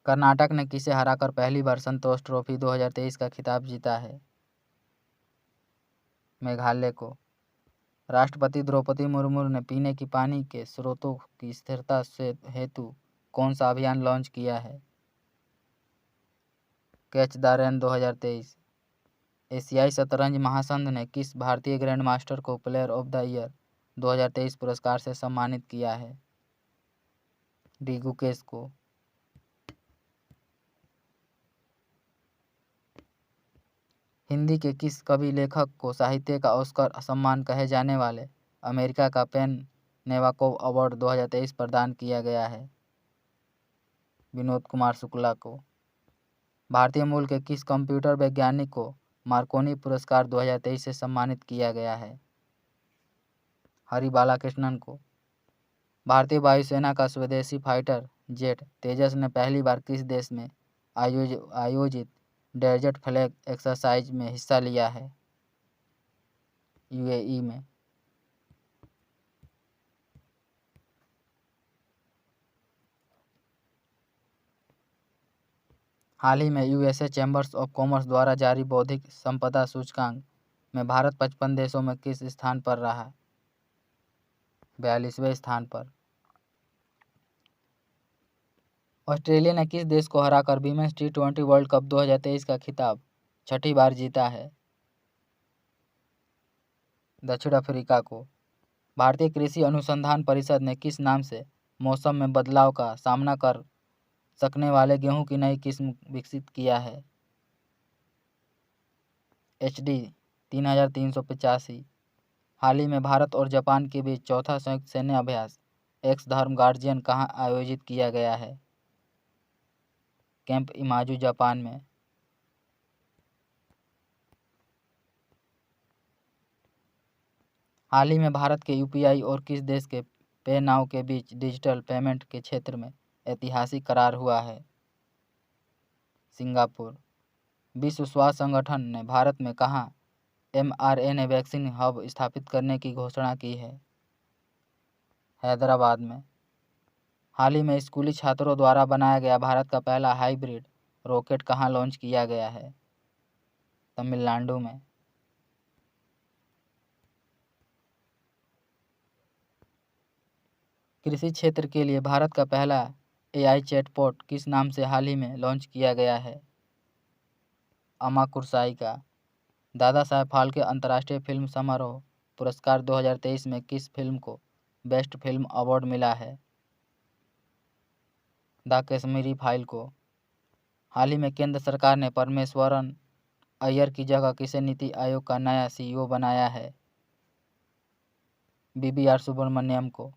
कर्नाटक ने किसे हराकर पहली बार संतोष ट्रॉफी 2023 का खिताब जीता है? मेघालय को। राष्ट्रपति द्रौपदी मुर्मू ने पीने की पानी के स्रोतों की स्थिरता से हेतु कौन सा अभियान लॉन्च किया है? Catch the rain 2023। एशियाई शतरंज महासंघ ने किस भारतीय ग्रैंड मास्टर को प्लेयर ऑफ द ईयर 2023 पुरस्कार से सम्मानित किया है? डी गुकेश को। हिंदी के किस कवि लेखक को साहित्य का ऑस्कर सम्मान कहे जाने वाले अमेरिका का पेन नेवाकोव अवार्ड 2023 प्रदान किया गया है? विनोद कुमार शुक्ला को। भारतीय मूल के किस कंप्यूटर वैज्ञानिक को मार्कोनी पुरस्कार 2023 से सम्मानित किया गया है? हरि बालाकृष्णन को। भारतीय वायुसेना का स्वदेशी फाइटर जेट तेजस ने पहली बार किस देश में आयोजित डेजर्ट फ्लैग एक्सरसाइज में हिस्सा लिया है? यूएई में। हाल ही में यूएसए चैम्बर्स ऑफ कॉमर्स द्वारा जारी बौद्धिक संपदा सूचकांक में भारत 55 देशों में किस स्थान पर रहा? 42वें स्थान पर। ऑस्ट्रेलिया ने किस देश को हराकर वीमेंस टी20 वर्ल्ड कप 2023 का खिताब छठी बार जीता है? दक्षिण अफ्रीका को। भारतीय कृषि अनुसंधान परिषद ने किस नाम से मौसम में बदलाव का सामना कर सकने वाले गेहूं की नई किस्म विकसित किया है? HD 3385। हाल ही में भारत और जापान के बीच चौथा संयुक्त सैन्य अभ्यास एक्स धर्म गार्जियन कहां आयोजित किया गया है? कैंप इमाजू जापान में। हाल ही में भारत के यूपीआई और किस देश के पे नाउ के बीच डिजिटल पेमेंट के क्षेत्र में ऐतिहासिक करार हुआ है? सिंगापुर। विश्व स्वास्थ्य संगठन ने भारत में कहां mRNA वैक्सीन हब स्थापित करने की घोषणा की है? हैदराबाद में। हाल ही में स्कूली छात्रों द्वारा बनाया गया भारत का पहला हाइब्रिड रॉकेट कहां लॉन्च किया गया है? तमिलनाडु में। कृषि क्षेत्र के लिए भारत का पहला AI चैटबॉट किस नाम से हाल ही में लॉन्च किया गया है? अमा कुरसाई का। दादा साहेब फाल्के अंतर्राष्ट्रीय फिल्म समारोह पुरस्कार 2023 में किस फिल्म को बेस्ट फिल्म अवार्ड मिला है? द कश्मीरी फाइल को। हाल ही में केंद्र सरकार ने परमेश्वरन अय्यर की जगह किसे नीति आयोग का नया CEO बनाया है? BBR सुब्रमण्यम को।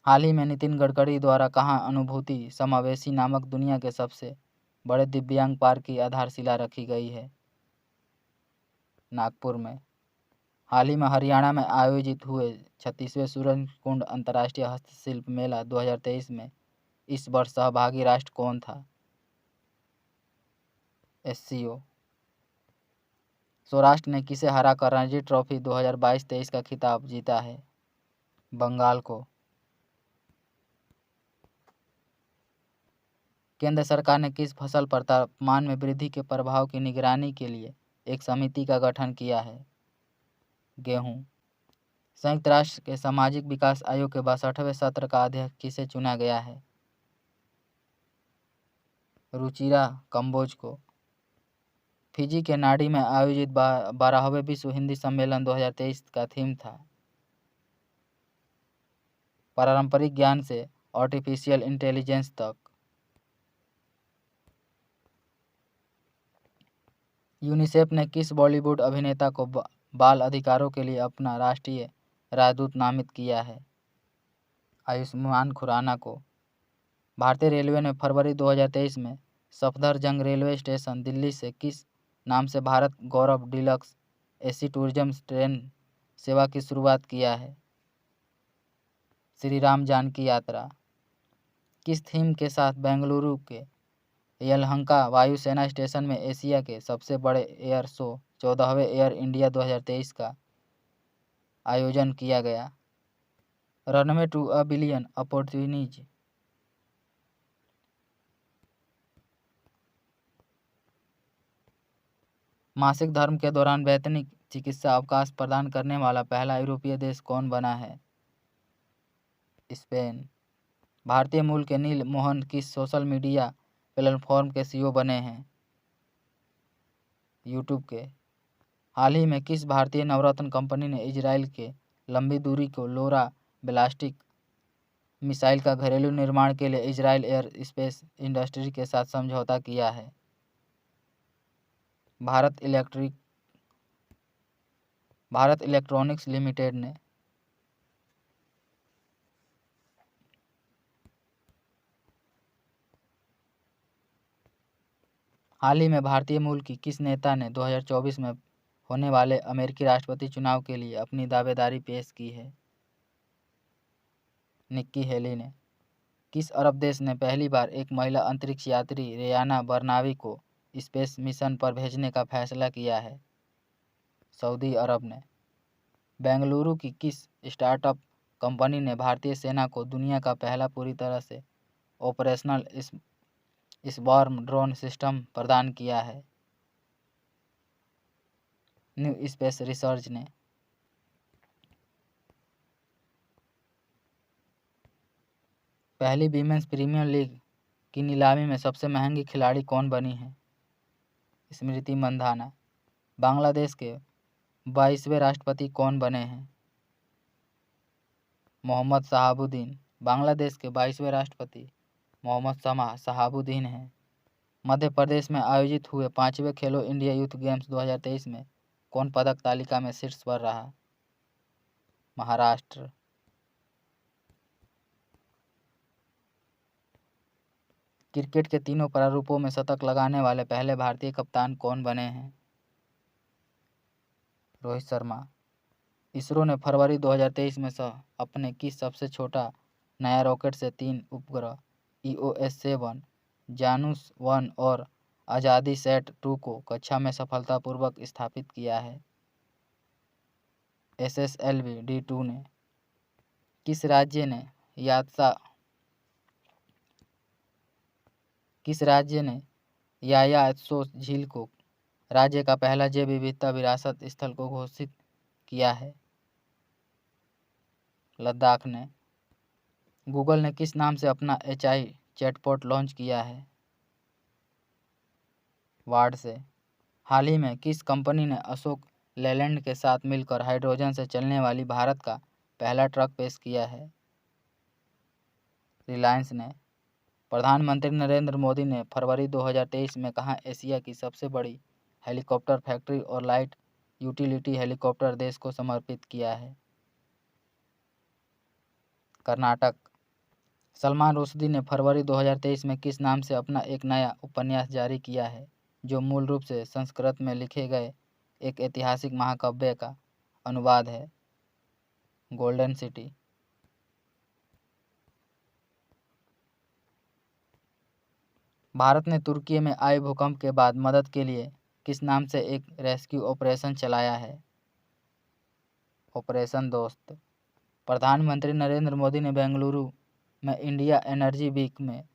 हाल ही में नितिन गडकरी द्वारा कहां अनुभूति समावेशी नामक दुनिया के सबसे बड़े दिव्यांग पार्क की आधारशिला रखी गई है? नागपुर में। हाल ही में हरियाणा में आयोजित हुए 36वें सूरजकुंड अंतर्राष्ट्रीय हस्तशिल्प मेला 2023 में इस वर्ष सहभागी राष्ट्र कौन था? SCO। सौराष्ट्र ने किसे हराकर रणजी ट्रॉफी 2022-23 का खिताब जीता है? बंगाल को। केंद्र सरकार ने किस फसल पर तापमान में वृद्धि के प्रभाव की निगरानी के लिए एक समिति का गठन किया है? गेहूं। संयुक्त राष्ट्र के सामाजिक विकास आयोग के 62वें सत्र का अध्यक्ष किसे चुना गया है? रुचिरा कंबोज को। फिजी के नाडी में आयोजित 12वें विश्व हिंदी सम्मेलन 2023 का थीम था? पारंपरिक ज्ञान से आर्टिफिशियल इंटेलिजेंस तक। यूनिसेफ ने किस बॉलीवुड अभिनेता को बाल अधिकारों के लिए अपना राष्ट्रीय राजदूत नामित किया है? आयुष्मान खुराना को। भारतीय रेलवे ने फरवरी 2023 में सफदरजंग रेलवे स्टेशन दिल्ली से किस नाम से भारत गौरव डीलक्स AC टूरिज्म ट्रेन सेवा की शुरुआत किया है? श्री राम जानकी यात्रा। किस थीम के साथ बेंगलुरु के यलहंका वायुसेना स्टेशन में एशिया के सबसे बड़े एयर शो 14वें एयर इंडिया 2023 का आयोजन किया गया? Runway to a billion opportunities. मासिक धर्म के दौरान वैतनिक चिकित्सा अवकाश प्रदान करने वाला पहला यूरोपीय देश कौन बना है? स्पेन। भारतीय मूल के नील मोहन किस सोशल मीडिया प्लेटफॉर्म के सीईओ बने हैं? यूट्यूब के। हाल ही में किस भारतीय नवरत्न कंपनी ने इजराइल के लंबी दूरी को लोरा बैलिस्टिक मिसाइल का घरेलू निर्माण के लिए इजराइल एयर स्पेस इंडस्ट्री के साथ समझौता किया है? भारत इलेक्ट्रॉनिक्स लिमिटेड ने। हाल ही में भारतीय मूल की किस नेता ने 2024 में होने वाले अमेरिकी राष्ट्रपति चुनाव के लिए अपनी दावेदारी पेश की है? निक्की हेली ने। किस अरब देश ने पहली बार एक महिला अंतरिक्ष यात्री रेयाना बरनावी को स्पेस मिशन पर भेजने का फैसला किया है? सऊदी अरब ने। बेंगलुरु की किस स्टार्टअप कंपनी ने भारतीय सेना को दुनिया का पहला पूरी तरह से ऑपरेशनल स्वर्म ड्रोन सिस्टम प्रदान किया है? न्यू स्पेस रिसर्च ने। पहली वीमेंस प्रीमियर लीग की नीलामी में सबसे महंगी खिलाड़ी कौन बनी है? स्मृति मंधाना। बांग्लादेश के 22वें राष्ट्रपति कौन बने हैं? मोहम्मद शहाबुद्दीन। बांग्लादेश के 22वें राष्ट्रपति मोहम्मद शहाबुद्दीन हैं। मध्य प्रदेश में आयोजित हुए 5वें खेलो इंडिया यूथ गेम्स 2023 में कौन पदक तालिका में शीर्ष पर रहा? महाराष्ट्र। क्रिकेट के तीनों प्रारूपों में शतक लगाने वाले पहले भारतीय कप्तान कौन बने हैं? रोहित शर्मा। इसरो ने फरवरी 2023 में अपने किस सबसे छोटा नया रॉकेट से 3 उपग्रह EOS-7, जानुस 1 और आज़ादी सैट 2 को कक्षा में सफलतापूर्वक स्थापित किया है? SSLV-D2 ने। किस राज्य ने यायात्सो झील को राज्य का पहला जैव विविधता विरासत स्थल को घोषित किया है? लद्दाख ने। गूगल ने किस नाम से अपना HI चैटबॉट लॉन्च किया है? वार्ड से। हाल ही में किस कंपनी ने अशोक लेलैंड के साथ मिलकर हाइड्रोजन से चलने वाली भारत का पहला ट्रक पेश किया है? रिलायंस ने। प्रधानमंत्री नरेंद्र मोदी ने फरवरी 2023 में कहाँ एशिया की सबसे बड़ी हेलीकॉप्टर फैक्ट्री और लाइट यूटिलिटी हेलीकॉप्टर देश को समर्पित किया है? कर्नाटक। सलमान रुश्दी ने फरवरी 2023 में किस नाम से अपना एक नया उपन्यास जारी किया है जो मूल रूप से संस्कृत में लिखे गए एक ऐतिहासिक महाकाव्य का अनुवाद है? Golden city. भारत ने तुर्की में आए भूकंप के बाद मदद के लिए किस नाम से एक रेस्क्यू ऑपरेशन चलाया है? ऑपरेशन दोस्त। प्रधानमंत्री नरेंद्र मोदी ने बेंगलुरु में इंडिया एनर्जी वीक में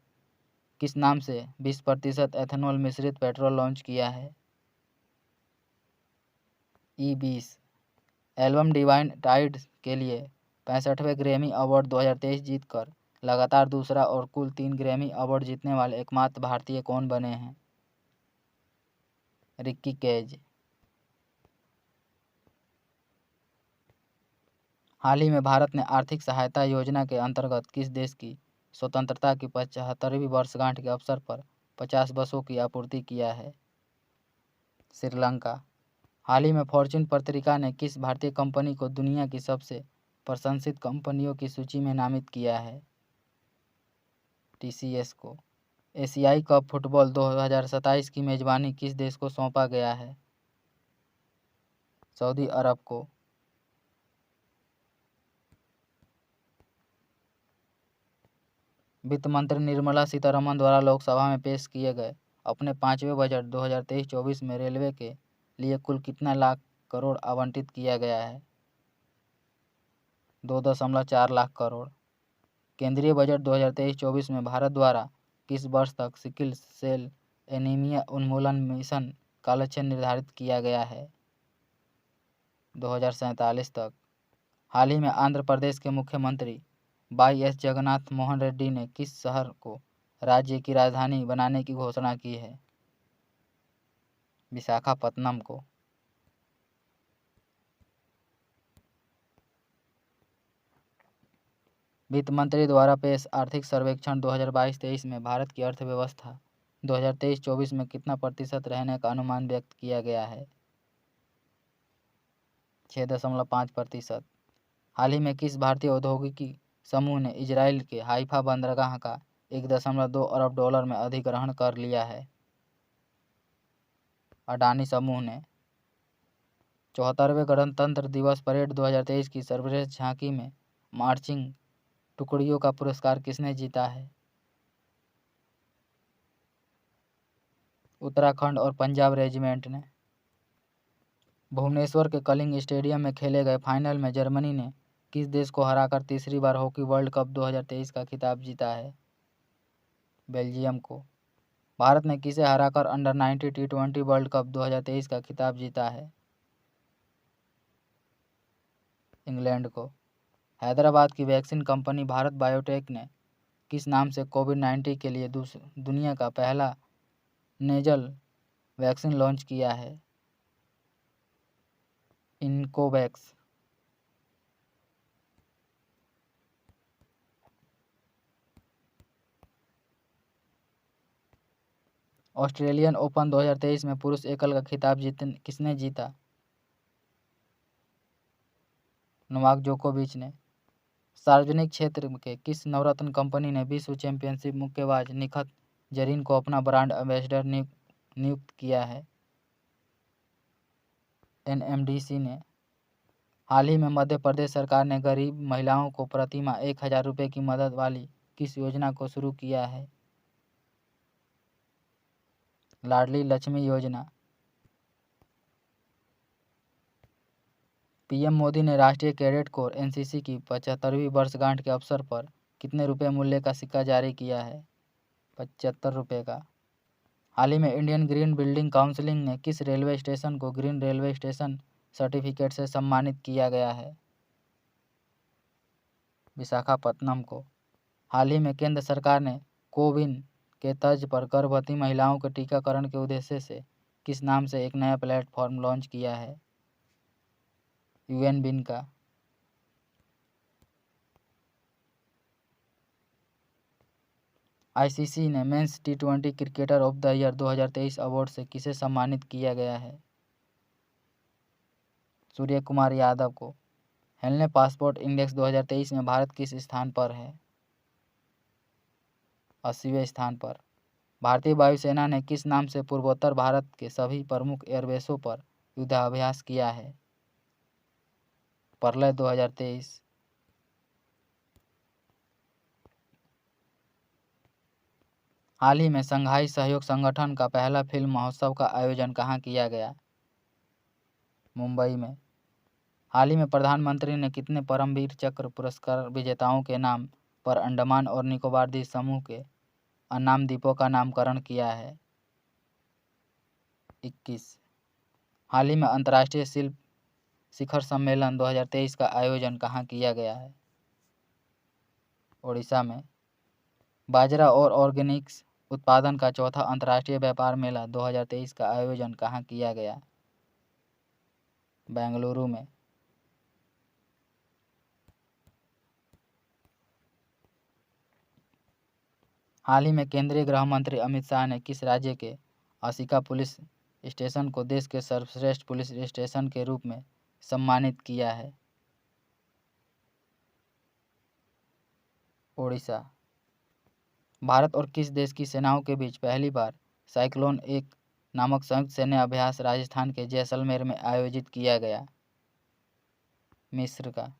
किस नाम से 20% एथेनॉल मिश्रित पेट्रोल लॉन्च किया है? E20। एल्बम डिवाइन टाइड के लिए 65वें ग्रैमी अवार्ड 2023 जीतकर लगातार दूसरा और कुल 3 ग्रैमी अवार्ड जीतने वाले एकमात्र भारतीय कौन बने हैं? रिक्की कैज। हाल ही में भारत ने आर्थिक सहायता योजना के अंतर्गत किस देश की स्वतंत्रता की 75वीं वर्षगांठ के अवसर पर 50 बसों की आपूर्ति किया है? श्रीलंका। हाल ही में फॉर्च्यून पत्रिका ने किस भारतीय कंपनी को दुनिया की सबसे प्रशंसित कंपनियों की सूची में नामित किया है? TCS को। एशियाई कप फुटबॉल 2027 की मेजबानी किस देश को सौंपा गया है? सऊदी अरब को। वित्त मंत्री निर्मला सीतारमण द्वारा लोकसभा में पेश किए गए अपने 5वें बजट 2023-24 में रेलवे के लिए कुल कितना लाख करोड़ आवंटित किया गया है? 2.4 लाख करोड़। केंद्रीय बजट 2023-24 में भारत द्वारा किस वर्ष तक सिकल सेल एनीमिया उन्मूलन मिशन का लक्ष्य निर्धारित किया गया है? 2047 तक। हाल ही में आंध्र प्रदेश के मुख्यमंत्री वाई.एस. जगन्नाथ मोहन रेड्डी ने किस शहर को राज्य की राजधानी बनाने की घोषणा की है? विशाखापत्तनम को। वित्त मंत्री द्वारा पेश आर्थिक सर्वेक्षण 2022-23 में भारत की अर्थव्यवस्था 2023-24 में कितना प्रतिशत रहने का अनुमान व्यक्त किया गया है? 6.5%। हाल ही में किस भारतीय औद्योगिकी समूह ने इजराइल के हाइफा बंदरगाह का 1.2 अरब डॉलर में अधिग्रहण कर लिया है? अडानी समूह ने। 74वें गणतंत्र दिवस परेड 2023 की सर्वश्रेष्ठ झांकी में मार्चिंग टुकड़ियों का पुरस्कार किसने जीता है? उत्तराखंड और पंजाब रेजिमेंट ने। भुवनेश्वर के कलिंग स्टेडियम में खेले गए फाइनल में जर्मनी ने किस देश को हराकर तीसरी बार हॉकी वर्ल्ड कप 2023 का खिताब जीता है? बेल्जियम को। भारत ने किसे हराकर अंडर 19 टी20 वर्ल्ड कप 2023 का खिताब जीता है? इंग्लैंड को। हैदराबाद की वैक्सीन कंपनी भारत बायोटेक ने किस नाम से कोविड-19 के लिए दुनिया का पहला नेजल वैक्सीन लॉन्च किया है? इनकोवैक्स। ऑस्ट्रेलियन ओपन 2023 में पुरुष एकल का खिताब किसने जीता? नोवाक जोकोविच ने। सार्वजनिक क्षेत्र के किस नवरत्न कंपनी ने विश्व चैंपियनशिप मुक्केबाज निखत जरीन को अपना ब्रांड एम्बेसडर नियुक्त किया है? एनएमडीसी ने। हाल ही में मध्य प्रदेश सरकार ने गरीब महिलाओं को प्रति माह 1,000 रुपये की मदद वाली किस योजना को शुरू किया है? लाडली लक्ष्मी योजना। पीएम मोदी ने राष्ट्रीय कैडेट कोर एनसीसी की 75वीं वर्षगांठ के अवसर पर कितने रुपये मूल्य का सिक्का जारी किया है? 75 रुपये का। हाल ही में इंडियन ग्रीन बिल्डिंग काउंसिल ने किस रेलवे स्टेशन को ग्रीन रेलवे स्टेशन सर्टिफिकेट से सम्मानित किया गया है? विशाखापत्तनम को। हाल ही में केंद्र सरकार ने कोविन के तर्ज पर गर्भवती महिलाओं के टीकाकरण के उद्देश्य से किस नाम से एक नया प्लेटफॉर्म लॉन्च किया है? यूएन बिन का। आईसीसी ने मेंस टी20 cricketer of the year 2023 award से किसे सम्मानित किया गया है? सूर्य कुमार यादव को। हेलने पासपोर्ट इंडेक्स 2023 में भारत किस स्थान पर है? 80वें स्थान पर। भारतीय वायुसेना ने किस नाम से पूर्वोत्तर भारत के सभी प्रमुख एयरबेसों पर युद्धाभ्यास किया है? प्रलय 2023। हाल ही में शंघाई सहयोग संगठन का पहला फिल्म महोत्सव का आयोजन कहाँ किया गया? मुंबई में। हाल ही में प्रधानमंत्री ने कितने परमवीर चक्र पुरस्कार विजेताओं के नाम पर अंडमान और निकोबार द्वीप समूह के अनाम द्वीपों का नामकरण किया है? 21। हाल ही में अंतर्राष्ट्रीय शिल्प शिखर सम्मेलन 2023 का आयोजन कहाँ किया गया है? ओडिशा में। बाजरा और ऑर्गेनिक्स उत्पादन का चौथा अंतर्राष्ट्रीय व्यापार मेला 2023 का आयोजन कहाँ किया गया? बेंगलुरु में। हाल ही में केंद्रीय गृह मंत्री अमित शाह ने किस राज्य के असिका पुलिस स्टेशन को देश के सर्वश्रेष्ठ पुलिस स्टेशन के रूप में सम्मानित किया है? ओडिशा। भारत और किस देश की सेनाओं के बीच पहली बार साइक्लोन एक नामक संयुक्त सैन्य अभ्यास राजस्थान के जैसलमेर में आयोजित किया गया? मिस्र का।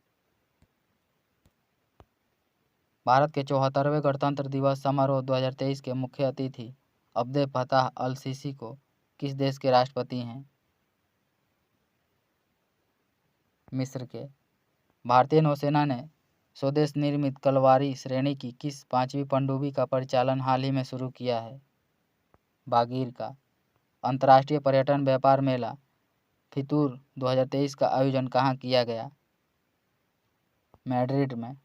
भारत के 74वें गणतंत्र दिवस समारोह 2023 के मुख्य अतिथि अब्दे फताह अल सीसी को किस देश के राष्ट्रपति हैं? मिस्र के। भारतीय नौसेना ने स्वदेश निर्मित कलवारी श्रेणी की किस 5वीं पनडुब्बी का परिचालन हाल ही में शुरू किया है? बागीर का। अंतर्राष्ट्रीय पर्यटन व्यापार मेला फितूर 2023 का आयोजन कहाँ किया गया? मैड्रिड में।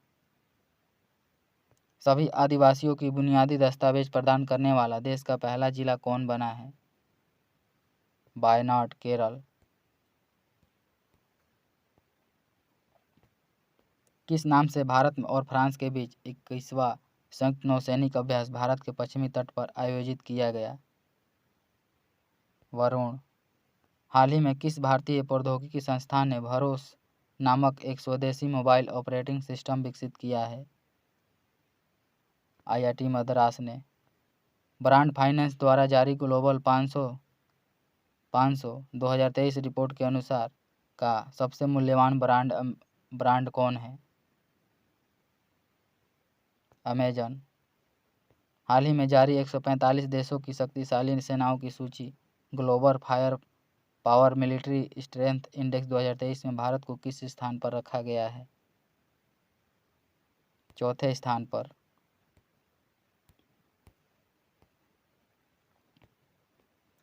सभी आदिवासियों की बुनियादी दस्तावेज प्रदान करने वाला देश का पहला जिला कौन बना है? वायनाड, केरल। किस नाम से भारत और फ्रांस के बीच 21वां संयुक्त नौसैनिक अभ्यास भारत के पश्चिमी तट पर आयोजित किया गया? वरुण। हाल ही में किस भारतीय प्रौद्योगिकी संस्थान ने भरोस नामक एक स्वदेशी मोबाइल ऑपरेटिंग सिस्टम विकसित किया है? IIT मद्रास ने। ब्रांड फाइनेंस द्वारा जारी ग्लोबल 500 2023 रिपोर्ट के अनुसार का सबसे मूल्यवान ब्रांड कौन है? अमेजन। हाल ही में जारी 145 देशों की शक्तिशाली सेनाओं की सूची global fire power military strength index 2023 में भारत को किस स्थान पर रखा गया है? चौथे स्थान पर।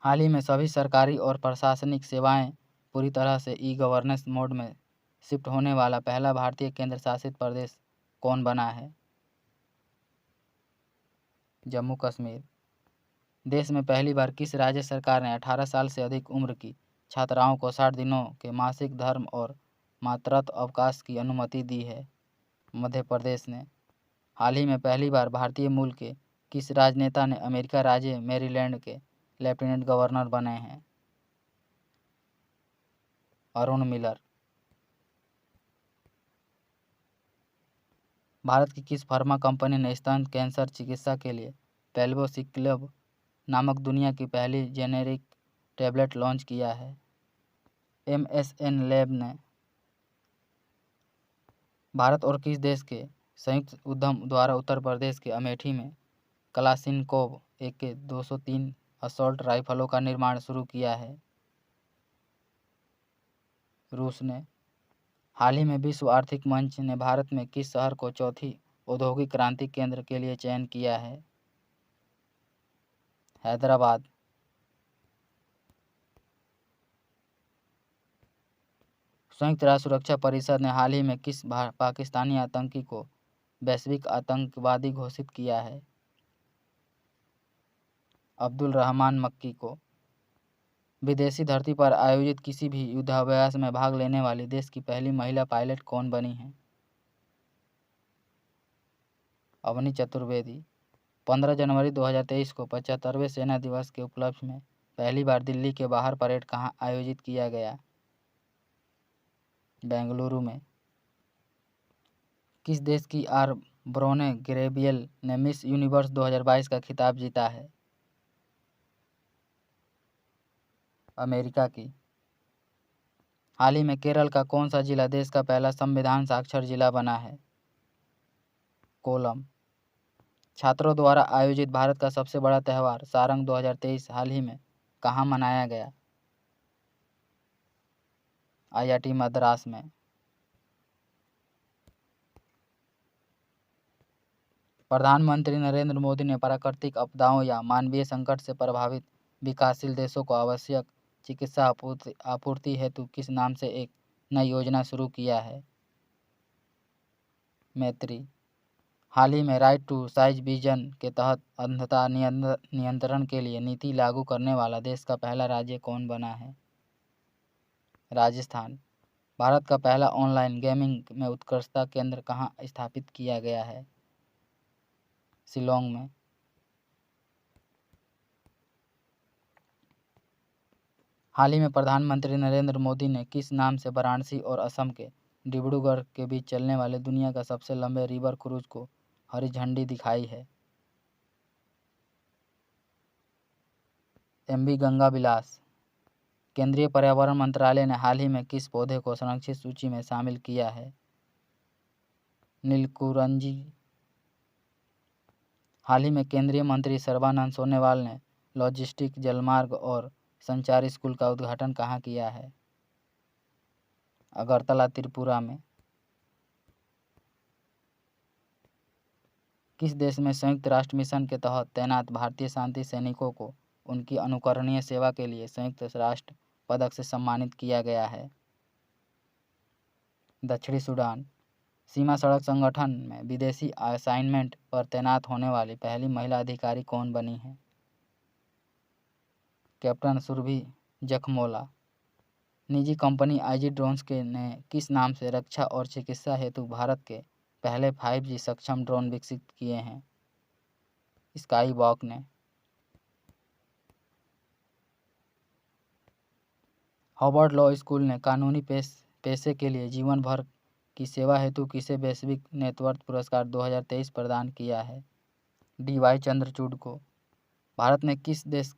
हाल ही में सभी सरकारी और प्रशासनिक सेवाएं पूरी तरह से ई-गवर्नेंस मोड में शिफ्ट होने वाला पहला भारतीय केंद्र शासित प्रदेश कौन बना है? जम्मू कश्मीर। देश में पहली बार किस राज्य सरकार ने 18 साल से अधिक उम्र की छात्राओं को 60 दिनों के मासिक धर्म और मातृत्व अवकाश की अनुमति दी है? मध्य प्रदेश ने। हाल ही में पहली बार भारतीय मूल के किस राजनेता ने अमेरिका राज्य मैरीलैंड के लेफ्टिनेंट गवर्नर बने हैं? अरुण मिलर। भारत की किस फार्मा कंपनी ने स्तन कैंसर चिकित्सा के लिए पेल्वोसिक्लिब नामक दुनिया की पहली जेनेरिक टैबलेट लॉन्च किया है? MSN लैब ने। भारत और किस देश के संयुक्त उद्यम द्वारा उत्तर प्रदेश के अमेठी में कलाशिनकोव AK-203 असॉल्ट राइफलों का निर्माण शुरू किया है? रूस ने। हाल ही में विश्व आर्थिक मंच ने भारत में किस शहर को चौथी औद्योगिक क्रांति केंद्र के लिए चयन किया है? हैदराबाद। संयुक्त राष्ट्र सुरक्षा परिषद ने हाल ही में किस पाकिस्तानी आतंकी को वैश्विक आतंकवादी घोषित किया है? अब्दुल रहमान मक्की को। विदेशी धरती पर आयोजित किसी भी युद्धाभ्यास में भाग लेने वाली देश की पहली महिला पायलट कौन बनी है? अवनी चतुर्वेदी। 15 जनवरी 2023 को 75वें सेना दिवस के उपलक्ष्य में पहली बार दिल्ली के बाहर परेड कहाँ आयोजित किया गया? बेंगलुरु में। किस देश की आर ब्रोने ग्रेबियल ने मिस यूनिवर्स 2022 का खिताब जीता है? अमेरिका की। हाल ही में केरल का कौन सा जिला देश का पहला संविधान साक्षर जिला बना है? कोलम। छात्रों द्वारा आयोजित भारत का सबसे बड़ा त्यौहार सारंग 2023 हाल ही में कहाँ मनाया गया? IIT मद्रास में। प्रधानमंत्री नरेंद्र मोदी ने प्राकृतिक आपदाओं या मानवीय संकट से प्रभावित विकासशील देशों को आवश्यक चिकित्सा आपूर्ति हेतु किस नाम से एक नई योजना शुरू किया है? मैत्री। हाल ही में राइट टू साइज विजन के तहत अंधता नियंत्रण के लिए नीति लागू करने वाला देश का पहला राज्य कौन बना है? राजस्थान। भारत का पहला ऑनलाइन गेमिंग में उत्कृष्टता केंद्र कहाँ स्थापित किया गया है? शिलोंग में। हाल ही में प्रधानमंत्री नरेंद्र मोदी ने किस नाम से वाराणसी और असम के डिब्रूगढ़ के बीच चलने वाले दुनिया का सबसे लंबे रिवर क्रूज को हरी झंडी दिखाई है? MV गंगा विलास। केंद्रीय पर्यावरण मंत्रालय ने हाल ही में किस पौधे को संरक्षित सूची में शामिल किया है? नीलकुरंजी। हाल ही में केंद्रीय मंत्री सर्बानंद सोनोवाल ने लॉजिस्टिक जलमार्ग और संचार स्कूल का उद्घाटन कहाँ किया है? अगरतला त्रिपुरा में। किस देश में संयुक्त राष्ट्र मिशन के तहत तैनात भारतीय शांति सैनिकों को उनकी अनुकरणीय सेवा के लिए संयुक्त राष्ट्र पदक से सम्मानित किया गया है? दक्षिणी सूडान। सीमा सड़क संगठन में विदेशी असाइनमेंट पर तैनात होने वाली पहली महिला अधिकारी कौन बनी है? कैप्टन सुरभि जखमोला। निजी कंपनी आईजी ड्रोन्स के ने किस नाम से रक्षा और चिकित्सा हेतु भारत के पहले 5G सक्षम ड्रोन विकसित किए हैं? स्काई वॉक ने। हार्वर्ड लॉ स्कूल ने कानूनी पेशे के लिए जीवन भर की सेवा हेतु किसे वैश्विक नेतृत्व पुरस्कार 2023 प्रदान किया है? DY चंद्रचूड़ को। भारत ने किस देश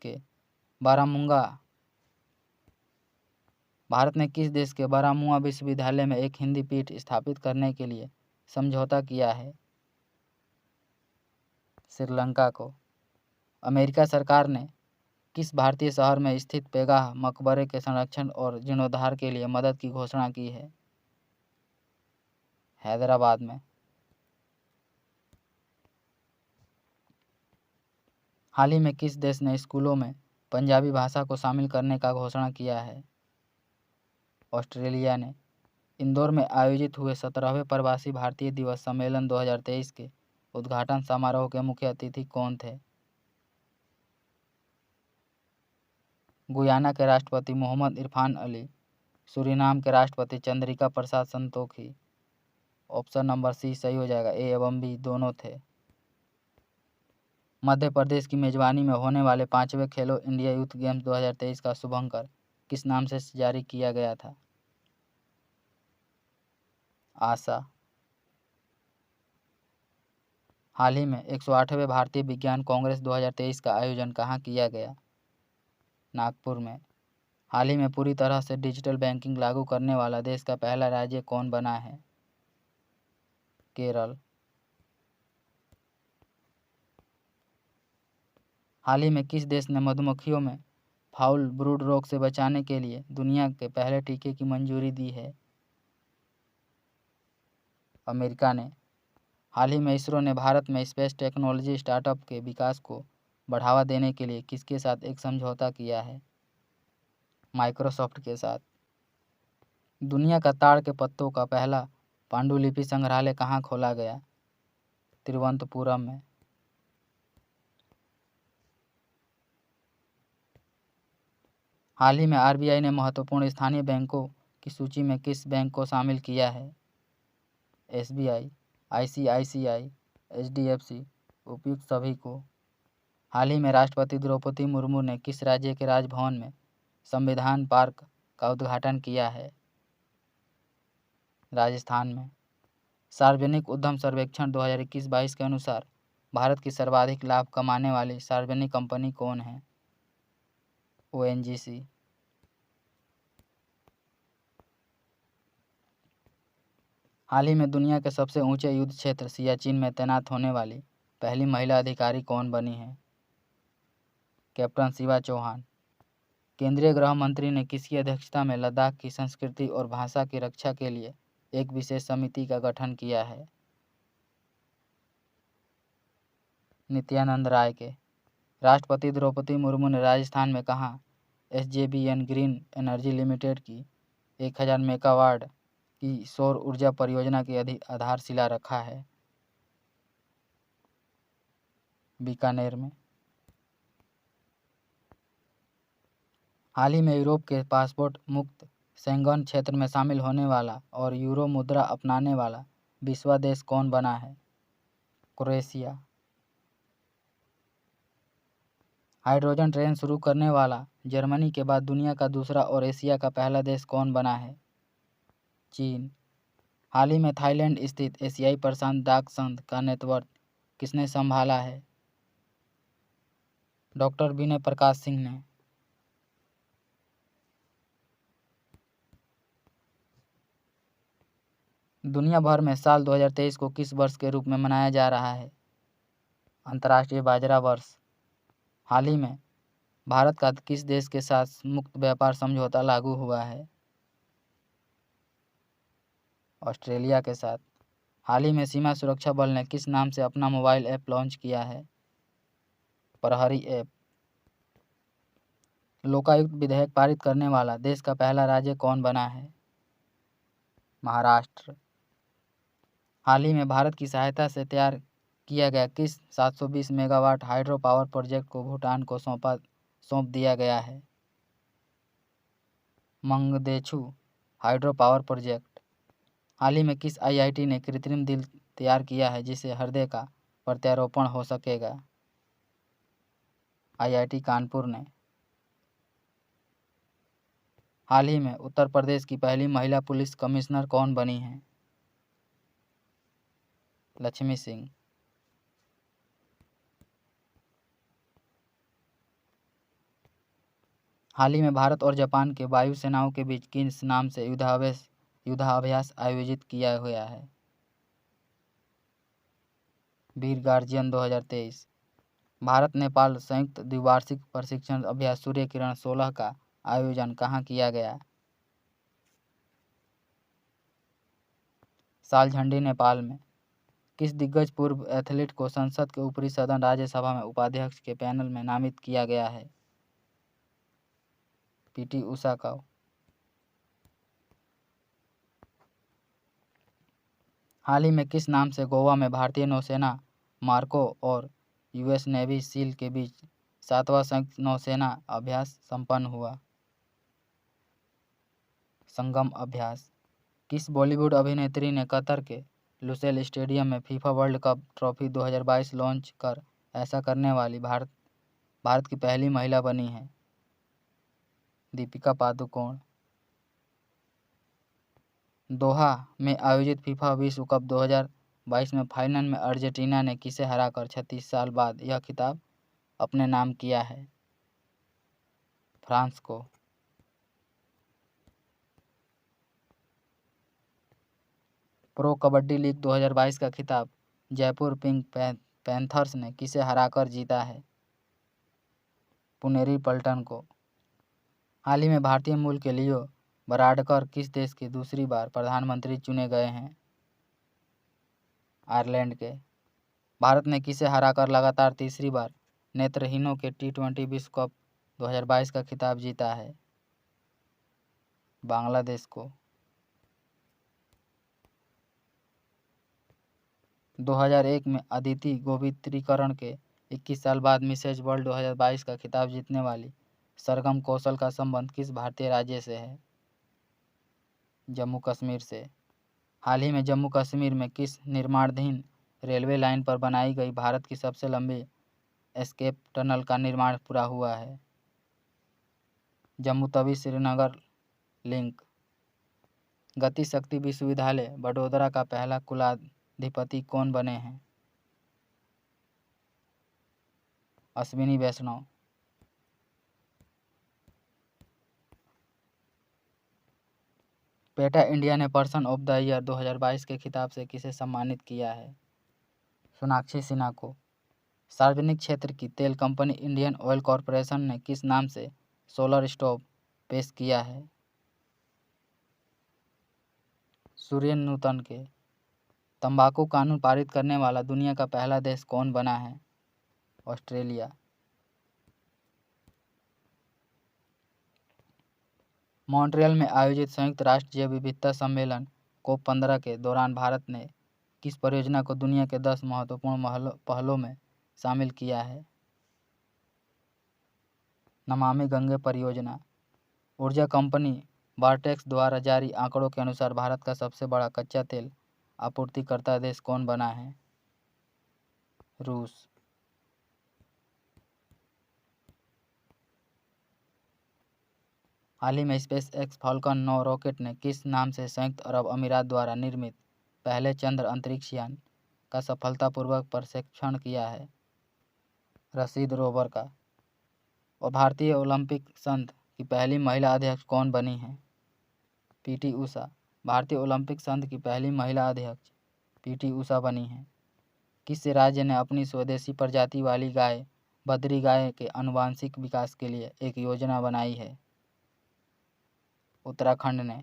के बारामुआ विश्वविद्यालय में एक हिंदी पीठ स्थापित करने के लिए समझौता किया है? श्रीलंका को। अमेरिका सरकार ने किस भारतीय शहर में स्थित पेगाह मकबरे के संरक्षण और जीर्णोद्धार के लिए मदद की घोषणा की है? हैदराबाद में। हाल ही में किस देश ने स्कूलों में पंजाबी भाषा को शामिल करने का घोषणा किया है? ऑस्ट्रेलिया ने। इंदौर में आयोजित हुए 17वें प्रवासी भारतीय दिवस सम्मेलन 2023 के उद्घाटन समारोह के मुख्य अतिथि कौन थे? गुयाना के राष्ट्रपति मोहम्मद इरफान अली। सूरीनाम के राष्ट्रपति Chandrika Prasad Santokhi. Option number C सही हो जाएगा, ए एवं बी दोनों थे। मध्य प्रदेश की मेजबानी में होने वाले 5वें खेलो इंडिया यूथ गेम्स 2023 का शुभंकर किस नाम से जारी किया गया था? आशा। हाल ही में 108वें भारतीय विज्ञान कांग्रेस 2023 का आयोजन कहाँ किया गया? नागपुर में। हाल ही में पूरी तरह से डिजिटल बैंकिंग लागू करने वाला देश का पहला राज्य कौन बना है? केरल। हाल ही में किस देश ने मधुमक्खियों में फाउल ब्रूड रोग से बचाने के लिए दुनिया के पहले टीके की मंजूरी दी है? अमेरिका ने। हाल ही में इसरो ने भारत में स्पेस टेक्नोलॉजी स्टार्टअप के विकास को बढ़ावा देने के लिए किसके साथ एक समझौता किया है? माइक्रोसॉफ्ट के साथ। दुनिया का ताड़ के पत्तों का पहला पांडुलिपि संग्रहालय कहाँ खोला गया? तिरुवनंतपुरम में। हाल ही में आरबीआई ने महत्वपूर्ण स्थानीय बैंकों की सूची में किस बैंक को शामिल किया है? एसबीआई, आईसीआईसीआई, एचडीएफसी, उपयुक्त सभी को। हाल ही में राष्ट्रपति द्रौपदी मुर्मू ने किस राज्य के राजभवन में संविधान पार्क का उद्घाटन किया है? राजस्थान में। सार्वजनिक उद्यम सर्वेक्षण 2021-22 के अनुसार भारत की सर्वाधिक लाभ कमाने वाली सार्वजनिक कंपनी कौन है? ओएनजीसी। हाल ही में दुनिया के सबसे ऊंचे युद्ध क्षेत्र सियाचिन में तैनात होने वाली पहली महिला अधिकारी कौन बनी है? कैप्टन शिवा चौहान। केंद्रीय गृह मंत्री ने किसकी अध्यक्षता में लद्दाख की संस्कृति और भाषा की रक्षा के लिए एक विशेष समिति का गठन किया है? नित्यानंद राय के। राष्ट्रपति द्रौपदी मुर्मू ने राजस्थान में कहाँ एसजेवीएन ग्रीन एनर्जी लिमिटेड की 1000 मेगावाट की सौर ऊर्जा परियोजना की आधारशिला रखा है? बीकानेर में। हाल ही में यूरोप के पासपोर्ट मुक्त शेंगन क्षेत्र में शामिल होने वाला और यूरो मुद्रा अपनाने वाला 20वां देश कौन बना है? क्रोएशिया। हाइड्रोजन ट्रेन शुरू करने वाला जर्मनी के बाद दुनिया का दूसरा और एशिया का पहला देश कौन बना है? चीन। हाल ही में थाईलैंड स्थित एशियाई प्रशांत डाक संघ का नेतृत्व किसने संभाला है? डॉक्टर विनय प्रकाश सिंह ने। दुनिया भर में साल 2023 को किस वर्ष के रूप में मनाया जा रहा है? अंतर्राष्ट्रीय बाजरा वर्ष। हाल ही में भारत का किस देश के साथ मुक्त व्यापार समझौता लागू हुआ है? ऑस्ट्रेलिया के साथ। हाल ही में सीमा सुरक्षा बल ने किस नाम से अपना मोबाइल ऐप लॉन्च किया है? प्रहरी ऐप। लोकायुक्त विधेयक पारित करने वाला देश का पहला राज्य कौन बना है? महाराष्ट्र। हाल ही में भारत की सहायता से तैयार किया गया किस 720 मेगावाट हाइड्रो पावर प्रोजेक्ट को भूटान को सौंप दिया गया है? Mangdechhu hydro power project. हाल ही में किस आईआईटी ने कृत्रिम दिल तैयार किया है जिससे हृदय का प्रत्यारोपण हो सकेगा? आईआईटी कानपुर ने। हाल ही में उत्तर प्रदेश की पहली महिला पुलिस कमिश्नर कौन बनी है? लक्ष्मी सिंह। हाल ही में भारत और जापान के वायु सेनाओं के बीच किस नाम से युद्धाभ्यास आयोजित किया हुआ है? वीर गार्जियन 2023। भारत नेपाल संयुक्त द्विवार्षिक प्रशिक्षण अभ्यास सूर्य किरण 16 का आयोजन कहाँ किया गया? सालझंडी नेपाल में। किस दिग्गज पूर्व एथलीट को संसद के ऊपरी सदन राज्यसभा में उपाध्यक्ष के पैनल में नामित किया गया है? पीटी उषा का। हाल ही में किस नाम से गोवा में भारतीय नौसेना मार्को और यूएस नेवी सील के बीच 7वां संयुक्त नौसेना अभ्यास संपन्न हुआ? संगम अभ्यास। किस बॉलीवुड अभिनेत्री ने कतर के लुसेल स्टेडियम में FIFA world cup trophy 2022 launch कर ऐसा करने वाली भारत की पहली महिला बनी है? दीपिका पादुकोण। दोहा में आयोजित फीफा विश्व कप 2022 में फाइनल में अर्जेंटीना ने किसे हराकर 36 साल बाद यह खिताब अपने नाम किया है? फ्रांस को। प्रो कबड्डी लीग 2022 का खिताब जयपुर पिंक पैंथर्स ने किसे हराकर जीता है? पुनेरी पल्टन को। हाल ही में भारतीय मूल के लियो वराडकर किस देश के दूसरी बार प्रधानमंत्री चुने गए हैं? आयरलैंड के। भारत ने किसे हराकर लगातार तीसरी बार नेत्रहीनों के T20 विश्व कप 2022 का खिताब जीता है? बांग्लादेश को। 2001 में अदिति गोवित्रीकरण के 21 साल बाद मिसेज वर्ल्ड 2022 का खिताब जीतने वाली सरगम कौशल का संबंध किस भारतीय राज्य से है? जम्मू कश्मीर से। हाल ही में जम्मू कश्मीर में किस निर्माणाधीन रेलवे लाइन पर बनाई गई भारत की सबसे लंबी एस्केप टनल का निर्माण पूरा हुआ है? जम्मू तवी श्रीनगर लिंक। गति शक्ति विश्वविद्यालय वडोदरा का पहला कुलाधिपति कौन बने हैं? अश्विनी वैष्णव। पेटा इंडिया ने पर्सन ऑफ द ईयर 2022 के खिताब से किसे सम्मानित किया है? सोनाक्षी सिन्हा को। सार्वजनिक क्षेत्र की तेल कंपनी इंडियन ऑयल कॉरपोरेशन ने किस नाम से सोलर स्टोव पेश किया है? सूर्य नूतन के। तंबाकू कानून पारित करने वाला दुनिया का पहला देश कौन बना है? ऑस्ट्रेलिया। मॉन्ट्रियल में आयोजित संयुक्त राष्ट्र जैव विविधता सम्मेलन COP15 के दौरान भारत ने किस परियोजना को दुनिया के 10 महत्वपूर्ण पहलों में शामिल किया है? नमामि गंगे परियोजना। ऊर्जा कंपनी वार्टेक्स द्वारा जारी आंकड़ों के अनुसार भारत का सबसे बड़ा कच्चा तेल आपूर्तिकर्ता देश कौन बना है? रूस। हाल ही में स्पेस एक्स फाल्कन 9 रॉकेट ने किस नाम से संयुक्त अरब अमीरात द्वारा निर्मित पहले चंद्र अंतरिक्ष यान का सफलतापूर्वक प्रक्षेपण किया है? रशीद रोवर का। और भारतीय ओलंपिक संघ की पहली महिला अध्यक्ष कौन बनी है? पीटी उषा। भारतीय ओलंपिक संघ की पहली महिला अध्यक्ष पीटी उषा बनी है। किस राज्य ने अपनी स्वदेशी प्रजाति वाली गाय बद्री गाय के आनुवंशिक विकास के लिए एक योजना बनाई है? उत्तराखंड ने।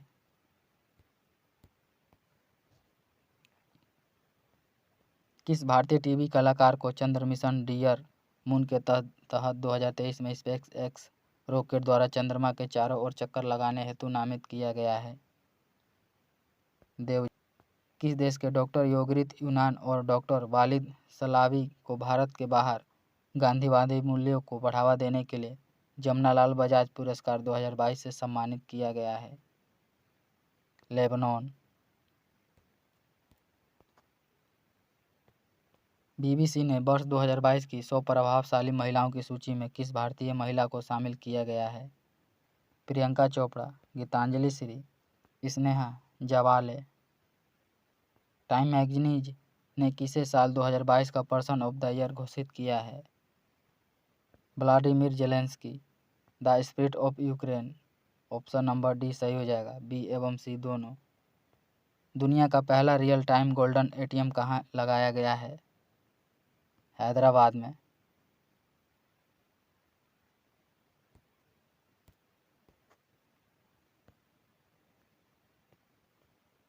किस भारतीय टीवी कलाकार को चंद्र मिशन डियर मून के तहत 2023 में स्पेस एक्स रॉकेट द्वारा चंद्रमा के चारों ओर चक्कर लगाने हेतु नामित किया गया है? देव। किस देश के डॉक्टर योगरित यूनान और डॉक्टर वालिद सलावी को भारत के बाहर गांधीवादी मूल्यों को बढ़ावा देने के लिए जमनालाल बजाज पुरस्कार 2022 से सम्मानित किया गया है? लेबनान। बीबीसी ने वर्ष 2022 की 100 प्रभावशाली महिलाओं की सूची में किस भारतीय महिला को शामिल किया गया है? प्रियंका चोपड़ा, गीतांजलि श्री, स्नेहा जावाले। टाइम मैगजीन ने किसे साल 2022 का पर्सन ऑफ द ईयर घोषित किया है? Vladimir Zelensky. The spirit of Ukraine. Option number D सही हो जाएगा, बी एवं सी दोनों। दुनिया का पहला रियल टाइम गोल्डन एटीएम कहाँ लगाया गया है? हैदराबाद में।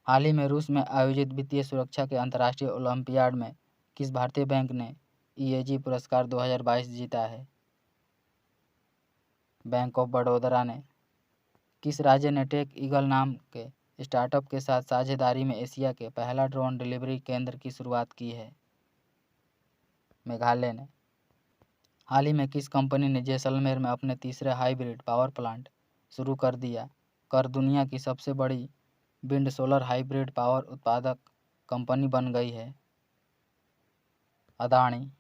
हाल ही में रूस में आयोजित वित्तीय सुरक्षा के अंतर्राष्ट्रीय ओलंपियाड में किस भारतीय बैंक ने ईएजी पुरस्कार 2022 जीता है? बैंक ऑफ बड़ौदा ने। किस राज्य ने टेक ईगल नाम के स्टार्टअप के साथ साझेदारी में एशिया के पहला ड्रोन डिलीवरी केंद्र की शुरुआत की है? मेघालय ने। हाल ही में किस कंपनी ने जैसलमेर में अपने तीसरे हाइब्रिड पावर प्लांट शुरू कर दुनिया की सबसे बड़ी विंड सोलर हाइब्रिड पावर उत्पादक कंपनी बन गई है? Adani.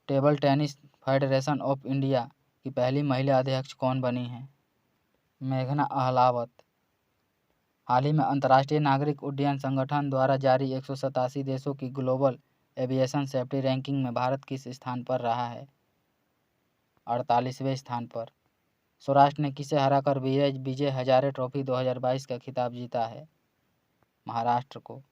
Table tennis federation of India की पहली महिला अध्यक्ष कौन बनी हैं? मेघना अहलावत। हाल ही में अंतर्राष्ट्रीय नागरिक उड्डयन संगठन द्वारा जारी 187 देशों की ग्लोबल एविएशन सेफ्टी रैंकिंग में भारत किस स्थान पर रहा है? 48वें स्थान पर। सौराष्ट्र ने किसे हराकर विजय हजारे ट्रॉफी 2022 का खिताब जीता है? महाराष्ट्र को।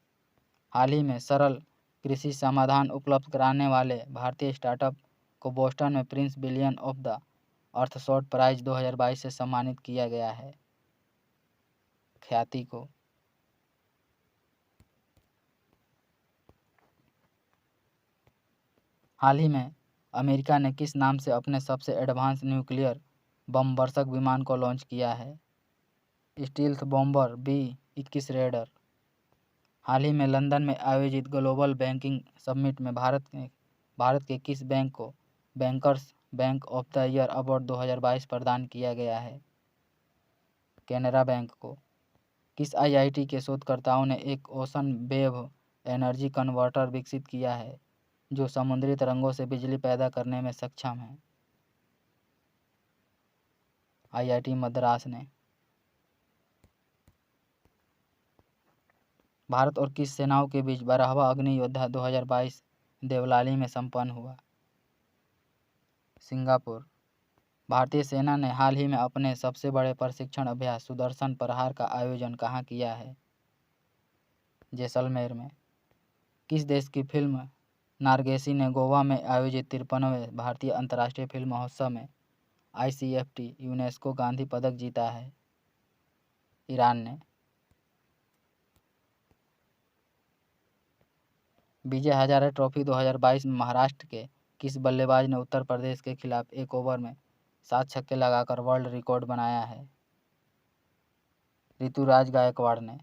हाल ही में सरल कृषि समाधान उपलब्ध कराने वाले भारतीय स्टार्टअप को बोस्टन में prince William of the Earthshot prize 2022 से सम्मानित किया गया है? ख्याति को। हाल ही में अमेरिका ने किस नाम से अपने सबसे एडवांस न्यूक्लियर बम वर्षक विमान को लॉन्च किया है? Stealth bomber B-21 raider. हाल ही में लंदन में आयोजित ग्लोबल बैंकिंग समिट में भारत के किस बैंक को bankers bank of the year award 2022 प्रदान किया गया है? कैनरा बैंक को। किस IIT के शोधकर्ताओं ने एक ओशन वेव एनर्जी कन्वर्टर विकसित किया है जो समुद्री तरंगों से बिजली पैदा करने में सक्षम है? IIT मद्रास ने। भारत और किस सेनाओं के बीच 12वां अग्नि योद्धा 2022 देवलाली में संपन्न हुआ? सिंगापुर। भारतीय सेना ने हाल ही में अपने सबसे बड़े प्रशिक्षण अभ्यास सुदर्शन प्रहार का आयोजन कहाँ किया है? जैसलमेर में। किस देश की फिल्म नारगेसी ने गोवा में आयोजित 53वें भारतीय अंतर्राष्ट्रीय फिल्म महोत्सव में ICFT यूनेस्को गांधी पदक जीता है? ईरान ने। विजय हजारे ट्रॉफी 2022 में महाराष्ट्र के किस बल्लेबाज ने उत्तर प्रदेश के खिलाफ एक ओवर में 7 छक्के लगाकर वर्ल्ड रिकॉर्ड बनाया है? ऋतुराज गायकवाड़ ने।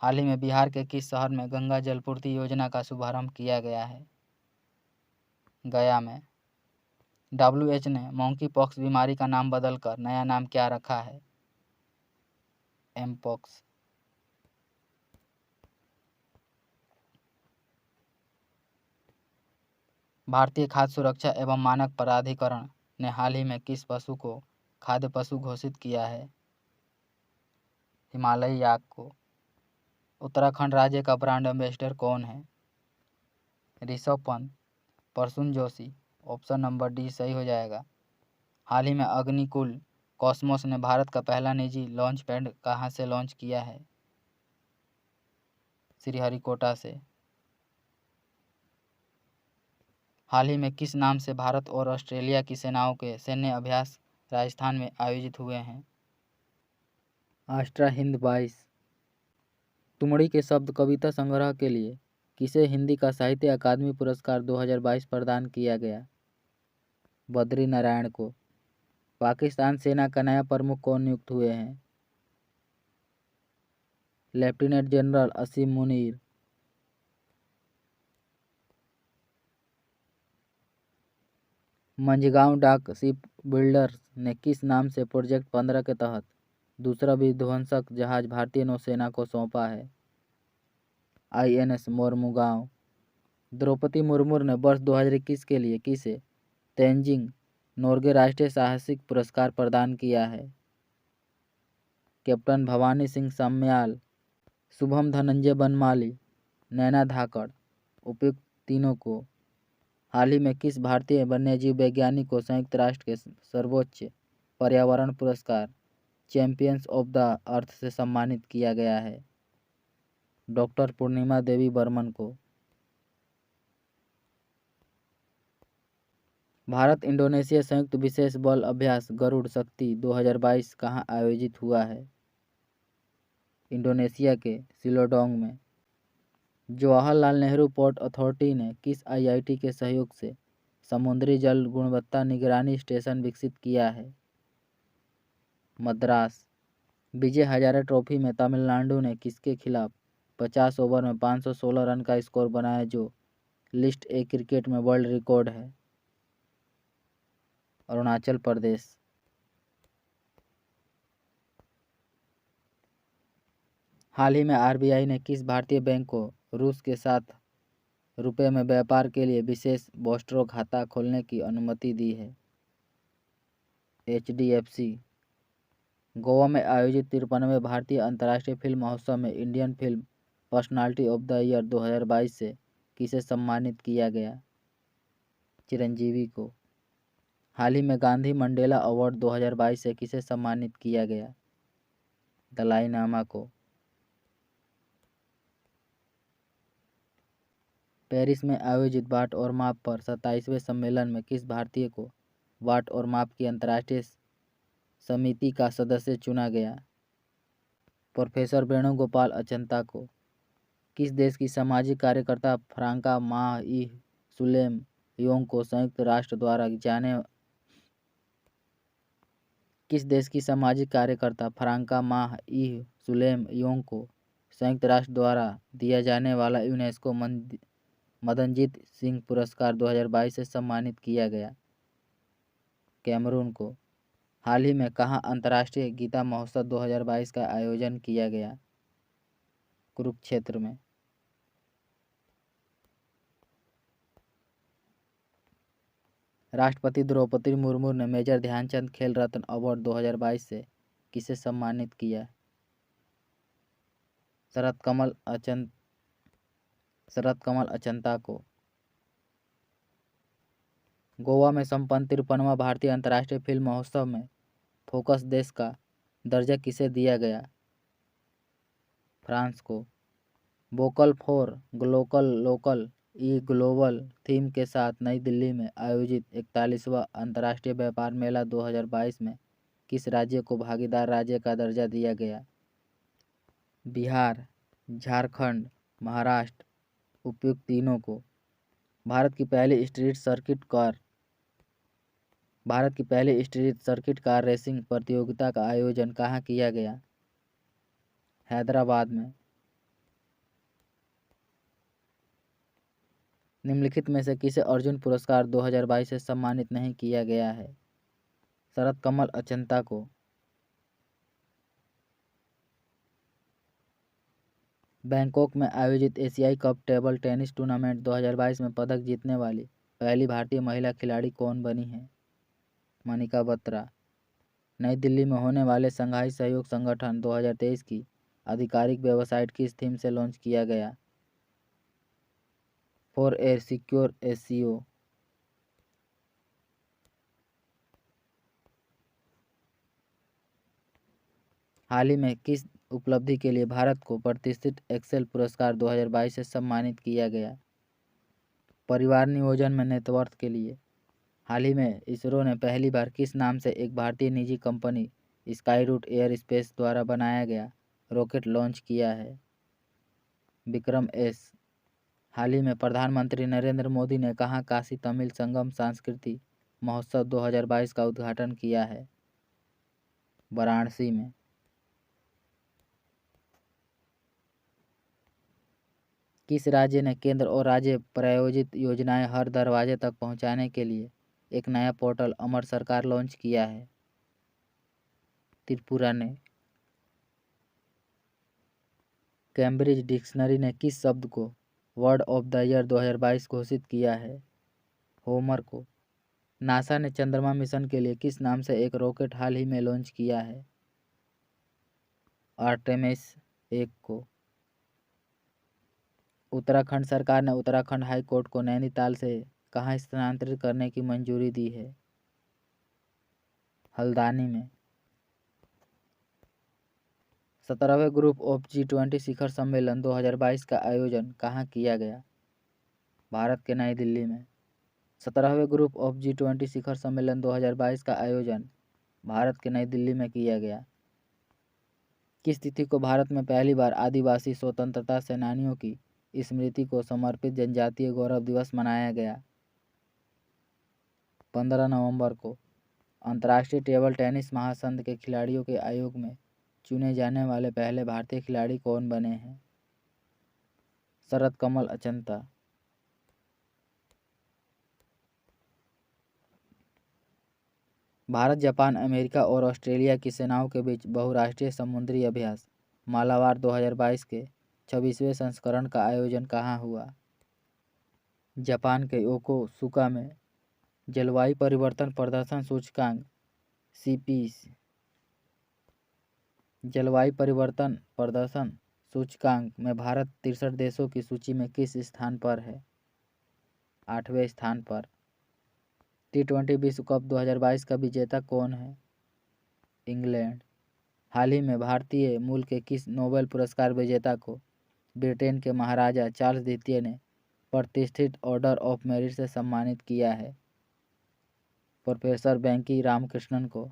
हाल ही में बिहार के किस शहर में गंगा जलपूर्ति योजना का शुभारंभ किया गया है? गया में। WHO ने मंकी पॉक्स बीमारी का नाम बदलकर नया नाम क्या रखा है? एमपॉक्स। भारतीय खाद्य सुरक्षा एवं मानक प्राधिकरण ने हाल ही में किस पशु को खाद्य पशु घोषित किया है? हिमालयी याक को। उत्तराखंड राज्य का ब्रांड एम्बेसडर कौन है? Rishabh Pant, Prasoon Joshi. Option number D सही हो जाएगा। हाल ही में अग्निकुल कॉस्मोस ने भारत का पहला निजी लॉन्च पैड कहाँ से लॉन्च किया है? श्रीहरिकोटा से। हाल ही में किस नाम से भारत और ऑस्ट्रेलिया की सेनाओं के सैन्य अभ्यास राजस्थान में आयोजित हुए हैं? आस्ट्रा हिंद 22। तुमड़ी के शब्द कविता संग्रह के लिए किसे हिंदी का साहित्य अकादमी पुरस्कार 2022 प्रदान किया गया? बद्री नारायण को। पाकिस्तान सेना का नया प्रमुख कौन नियुक्त हुए हैं? लेफ्टिनेंट जनरल असीम मुनीर। मंझगांव डाक शिप बिल्डर्स ने किस नाम से प्रोजेक्ट 15 के तहत दूसरा विध्वंसक जहाज भारतीय नौसेना को सौंपा है? INS मोरमुगांव। द्रौपदी मुर्मू ने वर्ष 2021 के लिए किसे तेंजिंग नोर्गे राष्ट्रीय साहसिक पुरस्कार प्रदान किया है? कैप्टन भवानी सिंह सम्याल, शुभम धनंजय बनमाली, नैना धाकड़। उपयुक्त तीनों को हाल ही में किस भारतीय वन्यजीव वैज्ञानिक को संयुक्त राष्ट्र के सर्वोच्च पर्यावरण पुरस्कार चैंपियंस ऑफ द अर्थ से सम्मानित किया गया है? डॉक्टर पूर्णिमा देवी बर्मन को। भारत इंडोनेशिया संयुक्त विशेष बल अभ्यास गरुड़ शक्ति 2022 कहाँ आयोजित हुआ है? इंडोनेशिया के सिलोडोंग में। जवाहरलाल नेहरू पोर्ट अथॉरिटी ने किस IIT के सहयोग से समुद्री जल गुणवत्ता निगरानी स्टेशन विकसित किया है? मद्रास। विजय हजारे ट्रॉफी में तमिलनाडु ने किसके खिलाफ 50 ओवर में 516 रन का स्कोर बनाया जो लिस्ट ए क्रिकेट में वर्ल्ड रिकॉर्ड है? अरुणाचल प्रदेश। हाल ही में RBI ने किस भारतीय बैंक को रूस के साथ रुपये में व्यापार के लिए विशेष बोस्ट्रो खाता खोलने की अनुमति दी है? HDFC। गोवा में आयोजित 53वें भारतीय अंतर्राष्ट्रीय फिल्म महोत्सव में Indian film personality of the year 2022 से किसे सम्मानित किया गया? चिरंजीवी को। हाल ही में गांधी मंडेला अवार्ड 2022 से किसे सम्मानित किया गया? दलाई लामा को। पेरिस में आयोजित बाट और माप पर 27वें सम्मेलन में किस भारतीय को बाट और माप की अंतर्राष्ट्रीय समिति का सदस्य चुना गया? प्रोफेसर वेणुगोपाल अचंता को। किस देश की सामाजिक कार्यकर्ता फ्रांका सुलेम योंग को संयुक्त राष्ट्र द्वारा किस देश की सामाजिक कार्यकर्ता फ्रांका सुलेम योंग को संयुक्त राष्ट्र द्वारा दिया जाने वाला यूनेस्को मदनजीत सिंह पुरस्कार 2022 से सम्मानित किया गया? कैमरून को। हाल ही में कहाँ अंतर्राष्ट्रीय गीता महोत्सव 2022 का आयोजन किया गया? कुरुक्षेत्र में। राष्ट्रपति द्रौपदी मुर्मू ने मेजर ध्यानचंद खेल रत्न अवार्ड 2022 से किसे सम्मानित किया? शरत कमल अचंता को। गोवा में संपन्न 53वां भारतीय अंतर्राष्ट्रीय फिल्म महोत्सव में फोकस देश का दर्जा किसे दिया गया? फ्रांस को। Vocal for local global theme के साथ नई दिल्ली में आयोजित 41वां अंतर्राष्ट्रीय व्यापार मेला 2022 में किस राज्य को भागीदार राज्य का दर्जा दिया गया? बिहार, झारखंड, महाराष्ट्र। उपयुक्त तीनों को। भारत की पहली स्ट्रीट सर्किट कार रेसिंग प्रतियोगिता का आयोजन कहाँ किया गया? हैदराबाद में। निम्नलिखित में से किसे अर्जुन पुरस्कार 2022 से सम्मानित नहीं किया गया है? शरत कमल अचंता को। बैंकॉक में आयोजित एशियाई कप टेबल टेनिस टूर्नामेंट 2022 में पदक जीतने वाली पहली भारतीय महिला खिलाड़ी कौन बनी है? मनिका बत्रा। नई दिल्ली में होने वाले शंघाई सहयोग संगठन 2023 की आधिकारिक वेबसाइट किस थीम से लॉन्च किया गया? For a secure SCO। हाल ही में किस उपलब्धि के लिए भारत को प्रतिष्ठित एक्सेल पुरस्कार 2022 से सम्मानित किया गया? परिवार नियोजन में नेटवर्थ के लिए। हाल ही में इसरो ने पहली बार किस नाम से एक भारतीय निजी company Skyroot Aerospace द्वारा बनाया गया रॉकेट लॉन्च किया है? विक्रम एस। हाल ही में प्रधानमंत्री नरेंद्र मोदी ने कहाँ काशी तमिल संगम सांस्कृतिक महोत्सव 2022 का उद्घाटन किया है? वाराणसी में। किस राज्य ने केंद्र और राज्य प्रायोजित योजनाएं हर दरवाजे तक पहुंचाने के लिए एक नया पोर्टल अमर सरकार लॉन्च किया है? त्रिपुरा ने। कैम्ब्रिज डिक्शनरी ने किस शब्द को वर्ड ऑफ द ईयर 2022 घोषित किया है? होमर को। नासा ने चंद्रमा मिशन के लिए किस नाम से एक रॉकेट हाल ही में लॉन्च किया है? आर्टेमिस 1 को। उत्तराखंड सरकार ने उत्तराखंड हाई कोर्ट को नैनीताल से कहाँ स्थानांतरित करने की मंजूरी दी है? हल्द्वानी में। 17वें ग्रुप ऑफ G20 शिखर सम्मेलन 2022 का आयोजन कहाँ किया गया? भारत के नई दिल्ली में। 17वें ग्रुप ऑफ G20 शिखर सम्मेलन 2022 का आयोजन भारत के नई दिल्ली में किया गया। किस तिथि को भारत में पहली बार आदिवासी स्वतंत्रता सेनानियों की स्मृति को समर्पित जनजातीय गौरव दिवस मनाया गया? 15 नवंबर को। अंतर्राष्ट्रीय टेबल टेनिस महासंघ के खिलाड़ियों के आयोग में चुने जाने वाले पहले भारतीय खिलाड़ी कौन बने हैं? शरद कमल अचंता। भारत, जापान, अमेरिका और ऑस्ट्रेलिया की सेनाओं के बीच बहुराष्ट्रीय समुद्री अभ्यास मालाबार 2022 के 26वें संस्करण का आयोजन कहाँ हुआ? जापान के योकोसुका में। जलवायु परिवर्तन प्रदर्शन सूचकांक CPC जलवायु परिवर्तन प्रदर्शन सूचकांक में भारत 63 देशों की सूची में किस स्थान पर है? 8वें स्थान पर। T20 विश्व कप 2022 का विजेता कौन है? इंग्लैंड। हाल ही में भारतीय मूल के किस नोबेल पुरस्कार विजेता को ब्रिटेन के महाराजा चार्ल्स द्वितीय ने प्रतिष्ठित ऑर्डर ऑफ मेरिट से सम्मानित किया है? प्रोफेसर वेंकी रामकृष्णन को।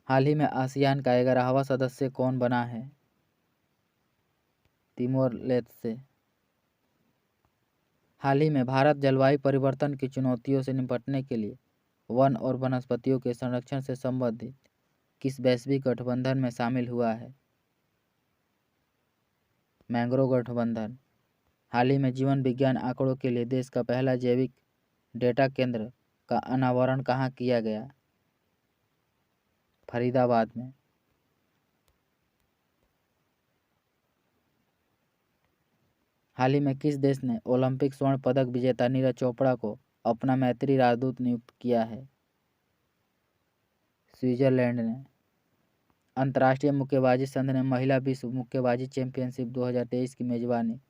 हाल ही में आसियान का 11वां सदस्य कौन बना है? तिमोर लेत्से। हाल ही में भारत जलवायु परिवर्तन की चुनौतियों से निपटने के लिए वन और वनस्पतियों के संरक्षण से संबंधित किस वैश्विक गठबंधन में शामिल हुआ है? मैंग्रोव गठबंधन। हाल ही में जीवन विज्ञान आंकड़ों के लिए देश का पहला जैविक डेटा केंद्र का अनावरण कहाँ किया गया? फरीदाबाद में। हाल ही में किस देश ने ओलंपिक स्वर्ण पदक विजेता नीरज चोपड़ा को अपना मैत्री राजदूत नियुक्त किया है? स्विट्जरलैंड ने। अंतर्राष्ट्रीय मुक्केबाजी संघ ने महिला विश्व मुक्केबाजी चैंपियनशिप 2023 की मेजबानी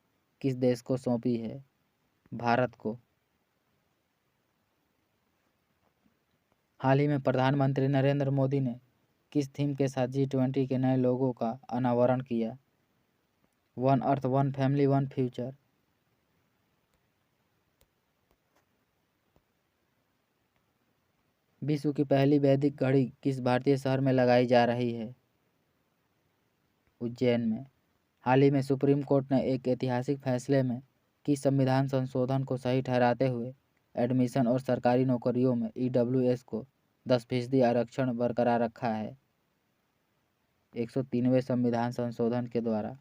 किस देश को सौंपी है? भारत को। हाल ही में प्रधानमंत्री नरेंद्र मोदी ने किस थीम के साथ G20 के नए लोगों का अनावरण किया? One earth, one family, one future. विश्व की पहली वैदिक घड़ी किस भारतीय शहर में लगाई जा रही है? उज्जैन में। हाल ही में सुप्रीम कोर्ट ने एक ऐतिहासिक फैसले में किस संविधान संशोधन को सही ठहराते हुए एडमिशन और सरकारी नौकरियों में EWS को 10% आरक्षण बरकरार रखा है? 103वें संविधान संशोधन के द्वारा।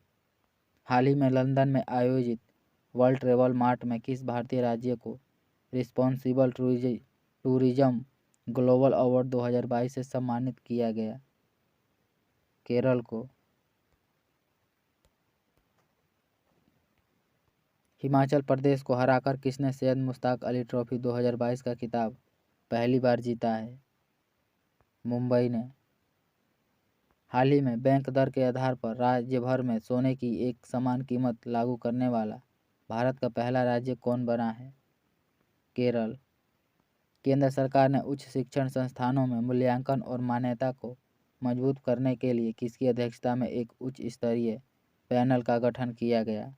हाल ही में लंदन में आयोजित वर्ल्ड ट्रेवल मार्ट में किस भारतीय राज्य को रिस्पॉन्सिबल टूरिज्म ग्लोबल अवार्ड 2022 से सम्मानित किया गया? केरल को। हिमाचल प्रदेश को हराकर किसने सैयद मुश्ताक अली ट्रॉफी 2022 का खिताब पहली बार जीता है? मुंबई ने। हाल ही में बैंक दर के आधार पर राज्य भर में सोने की एक समान कीमत लागू करने वाला भारत का पहला राज्य कौन बना है? केरल। केंद्र सरकार ने उच्च शिक्षण संस्थानों में मूल्यांकन और मान्यता को मजबूत करने के लिए किसकी अध्यक्षता में एक उच्च स्तरीय पैनल का गठन किया गया?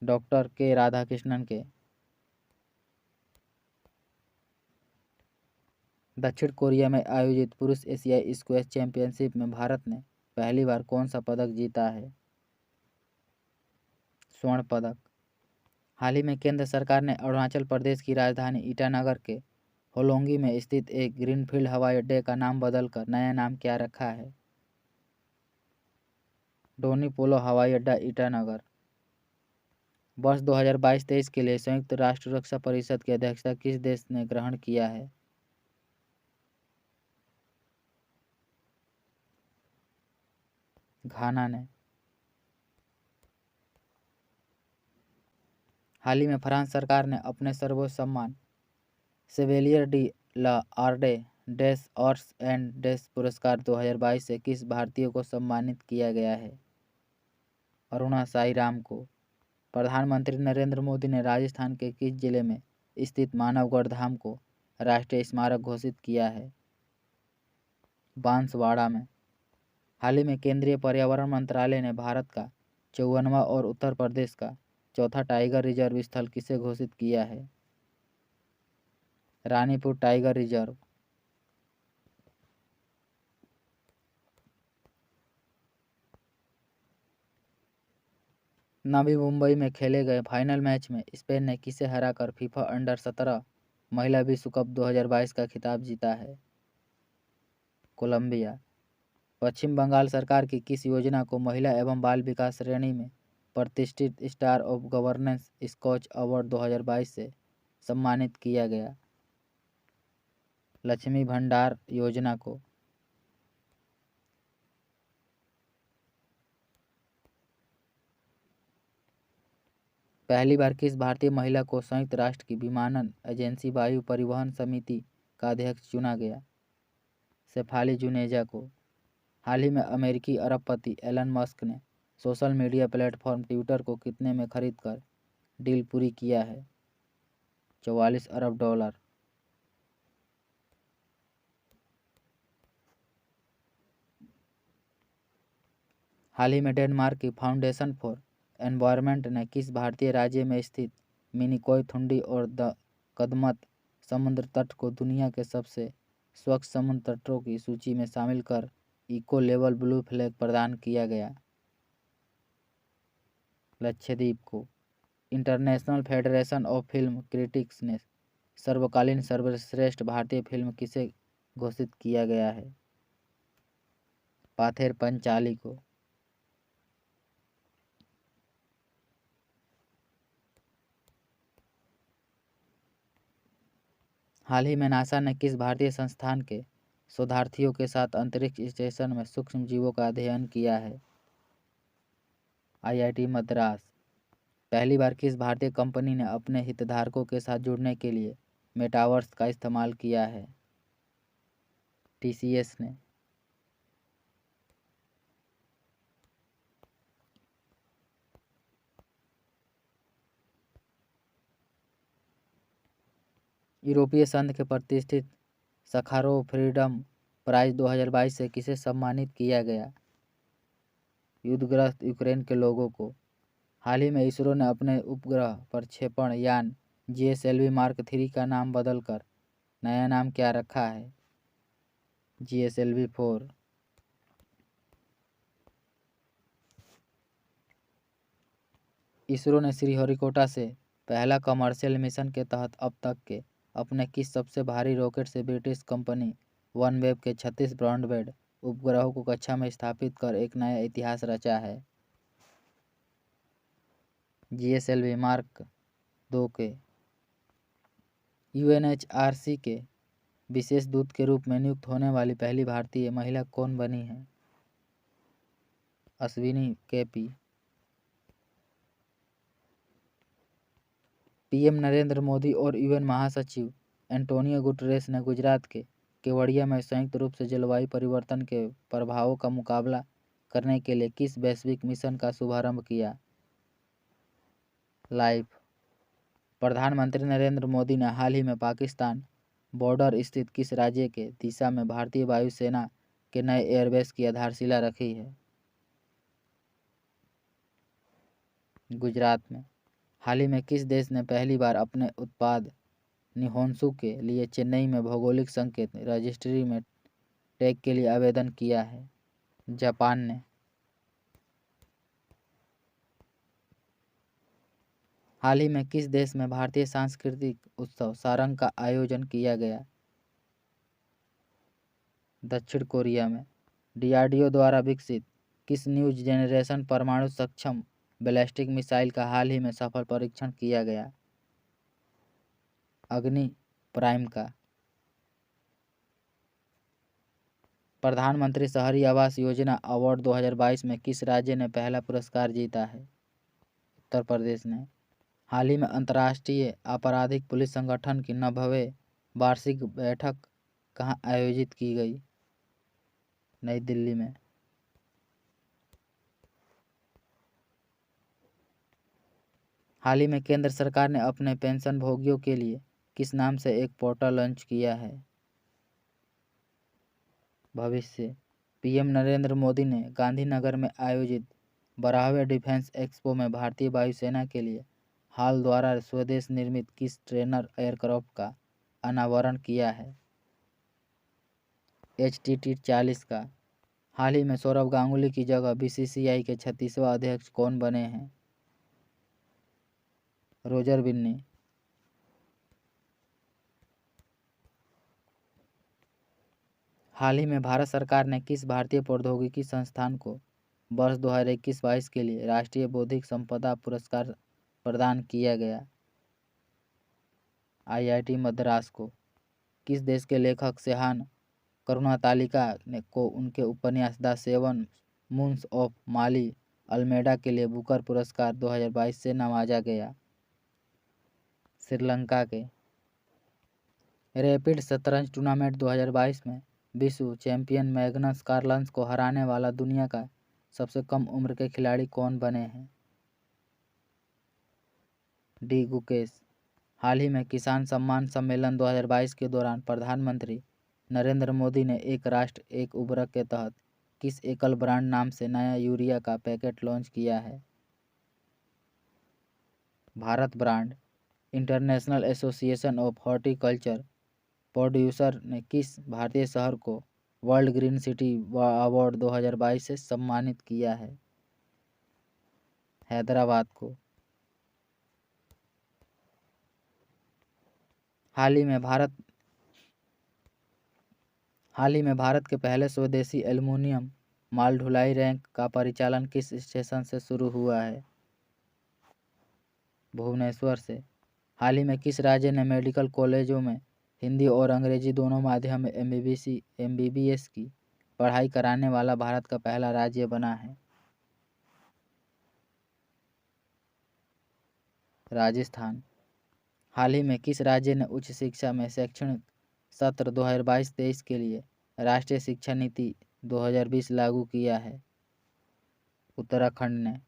डॉक्टर के राधाकृष्णन के। दक्षिण कोरिया में आयोजित पुरुष एशियाई स्क्वैश चैंपियनशिप में भारत ने पहली बार कौन सा पदक जीता है? स्वर्ण पदक। हाल ही में केंद्र सरकार ने अरुणाचल प्रदेश की राजधानी ईटानगर के होलोंगी में स्थित एक ग्रीनफील्ड हवाई अड्डे का नाम बदलकर नया नाम क्या रखा है? डोनी पोलो हवाई अड्डा ईटानगर। वर्ष 2022-23 के लिए संयुक्त राष्ट्र सुरक्षा परिषद की अध्यक्षता किस देश ने ग्रहण किया है? घाना ने। हाल ही में फ्रांस सरकार ने अपने सर्वोच्च सम्मान chevalier D l'Ordre des Arts et des पुरस्कार 2022 से किस भारतीय को सम्मानित किया गया है? अरुणा साईराम को। प्रधानमंत्री नरेंद्र मोदी ने राजस्थान के किस जिले में स्थित मानवगढ़ धाम को राष्ट्रीय स्मारक घोषित किया है? बांसवाड़ा में। हाल ही में केंद्रीय पर्यावरण मंत्रालय ने भारत का 54वां और उत्तर प्रदेश का चौथा टाइगर रिजर्व स्थल किसे घोषित किया है? Ranipur tiger reserve. नवी मुंबई में खेले गए फाइनल मैच में स्पेन ने किसे हराकर फीफा अंडर-17 महिला विश्व कप 2022 का खिताब जीता है? कोलंबिया। पश्चिम बंगाल सरकार की किस योजना को महिला एवं बाल विकास श्रेणी में प्रतिष्ठित star of governance Skoch award 2022 से सम्मानित किया गया? लक्ष्मी भंडार योजना को। पहली बार किस भारतीय महिला को संयुक्त राष्ट्र की विमानन एजेंसी वायु परिवहन समिति का अध्यक्ष चुना गया? शेफाली जुनेजा को। हाल ही में अमेरिकी अरबपति एलन मस्क ने सोशल मीडिया प्लेटफॉर्म ट्विटर को कितने में खरीदकर डील पूरी किया है? 44 अरब डॉलर। हाल ही में डेनमार्क की फाउंडेशन फॉर एनवायरनमेंट ने किस भारतीय राज्य में स्थित मिनिकॉय थुंडी और द कदमत समुद्र तट को दुनिया के सबसे स्वच्छ समुद्र तटों की सूची में शामिल कर इको लेवल ब्लू फ्लैग प्रदान किया गया? लक्षद्वीप को। International federation of film critics ने सर्वकालीन सर्वश्रेष्ठ भारतीय फिल्म किसे घोषित किया गया है? पाथेर पंचाली को। हाल ही में नासा ने किस भारतीय संस्थान के शोधार्थियों के साथ अंतरिक्ष स्टेशन में सूक्ष्म जीवों का अध्ययन किया है? IIT मद्रास। पहली बार किस भारतीय कंपनी ने अपने हितधारकों के साथ जुड़ने के लिए मेटावर्स का इस्तेमाल किया है? TCS ने। यूरोपीय संघ के प्रतिष्ठित सखारोव फ्रीडम प्राइज 2022 से किसे सम्मानित किया गया? युद्धग्रस्त यूक्रेन के लोगों को। हाल ही में इसरो ने अपने उपग्रह प्रक्षेपण यान GSLV मार्क 3 का नाम बदलकर नया नाम क्या रखा है? GSLV-4। इसरो ने श्रीहरिकोटा से पहला कमर्शियल मिशन के तहत अब तक के अपने किस सबसे भारी रॉकेट से ब्रिटिश कंपनी वनवेव के 36 ब्रॉडबैंड उपग्रहों को कक्षा में स्थापित कर एक नया इतिहास रचा है? GSLV मार्क 2 के। UNHRC के विशेष दूत के रूप में नियुक्त होने वाली पहली भारतीय महिला कौन बनी है? अश्विनी KP। PM नरेंद्र मोदी और UN महासचिव एंटोनियो गुटरेस ने गुजरात के केवड़िया में संयुक्त रूप से जलवायु परिवर्तन के प्रभावों का मुकाबला करने के लिए किस वैश्विक मिशन का शुभारंभ किया? लाइफ। प्रधानमंत्री नरेंद्र मोदी ने हाल ही में पाकिस्तान बॉर्डर स्थित किस राज्य के दिशा में भारतीय वायुसेना के नए एयरबेस की आधारशिला रखी है? गुजरात में। हाल ही में किस देश ने पहली बार अपने उत्पाद निहोन्सू के लिए चेन्नई में भौगोलिक संकेत रजिस्ट्री में टैग के लिए आवेदन किया है। जापान ने हाल ही में किस देश में भारतीय सांस्कृतिक उत्सव सारंग का आयोजन किया गया? दक्षिण कोरिया में। डीआरडीओ द्वारा विकसित किस न्यू जेनरेशन परमाणु सक्षम बैलिस्टिक मिसाइल का हाल ही में सफल परीक्षण किया गया? अग्नि प्राइम का। प्रधानमंत्री शहरी आवास योजना अवार्ड 2022 में किस राज्य ने पहला पुरस्कार जीता है? उत्तर प्रदेश ने। हाल ही में अंतर्राष्ट्रीय आपराधिक पुलिस संगठन की 90वें वार्षिक बैठक कहाँ आयोजित की गई? नई दिल्ली में। हाल ही में केंद्र सरकार ने अपने पेंशन भोगियों के लिए किस नाम से एक पोर्टल लॉन्च किया है? भविष्य। पीएम नरेंद्र मोदी ने गांधीनगर में आयोजित 12वें डिफेंस एक्सपो में भारतीय वायुसेना के लिए हाल द्वारा स्वदेश निर्मित किस ट्रेनर एयरक्राफ्ट का अनावरण किया है? HTT-40 का। हाल ही में सौरव गांगुली की जगह बीसीसीआई के 36वां अध्यक्ष कौन बने हैं? रोजर बिन्नी। हाल ही में भारत सरकार ने किस भारतीय प्रौद्योगिकी संस्थान को वर्ष 2021-22 के लिए राष्ट्रीय बौद्धिक संपदा पुरस्कार प्रदान किया गया? IIT मद्रास को। किस देश के लेखक सेहान करुणातालिका को उनके उपन्यास the seven moons of Maali Almeida के लिए बुकर पुरस्कार 2022 से नवाजा गया? श्रीलंका के। रैपिड शतरंज टूर्नामेंट 2022 में विश्व चैंपियन मैग्नस कार्लसन को हराने वाला दुनिया का सबसे कम उम्र के खिलाड़ी कौन बने हैं? डी गुकेश। हाल ही में किसान सम्मान सम्मेलन 2022 के दौरान प्रधानमंत्री नरेंद्र मोदी ने एक राष्ट्र एक उर्वरक के तहत किस एकल ब्रांड नाम से नया यूरिया का पैकेट लॉन्च किया है? Bharat brand. International association of horticulture producer ने किस भारतीय शहर को वर्ल्ड ग्रीन सिटी अवार्ड 2022 से सम्मानित किया है? हैदराबाद को। हाल ही में भारत के पहले स्वदेशी एल्युमिनियम माल ढुलाई रैक का परिचालन किस स्टेशन से शुरू हुआ है? भुवनेश्वर से। हाल ही में किस राज्य ने मेडिकल कॉलेजों में हिंदी और अंग्रेजी दोनों माध्यम में MBBS की पढ़ाई कराने वाला भारत का पहला राज्य बना है? राजस्थान। हाल ही में किस राज्य ने उच्च शिक्षा में शैक्षणिक सत्र 2022-23 के लिए राष्ट्रीय शिक्षा नीति 2020 लागू किया है? उत्तराखंड ने।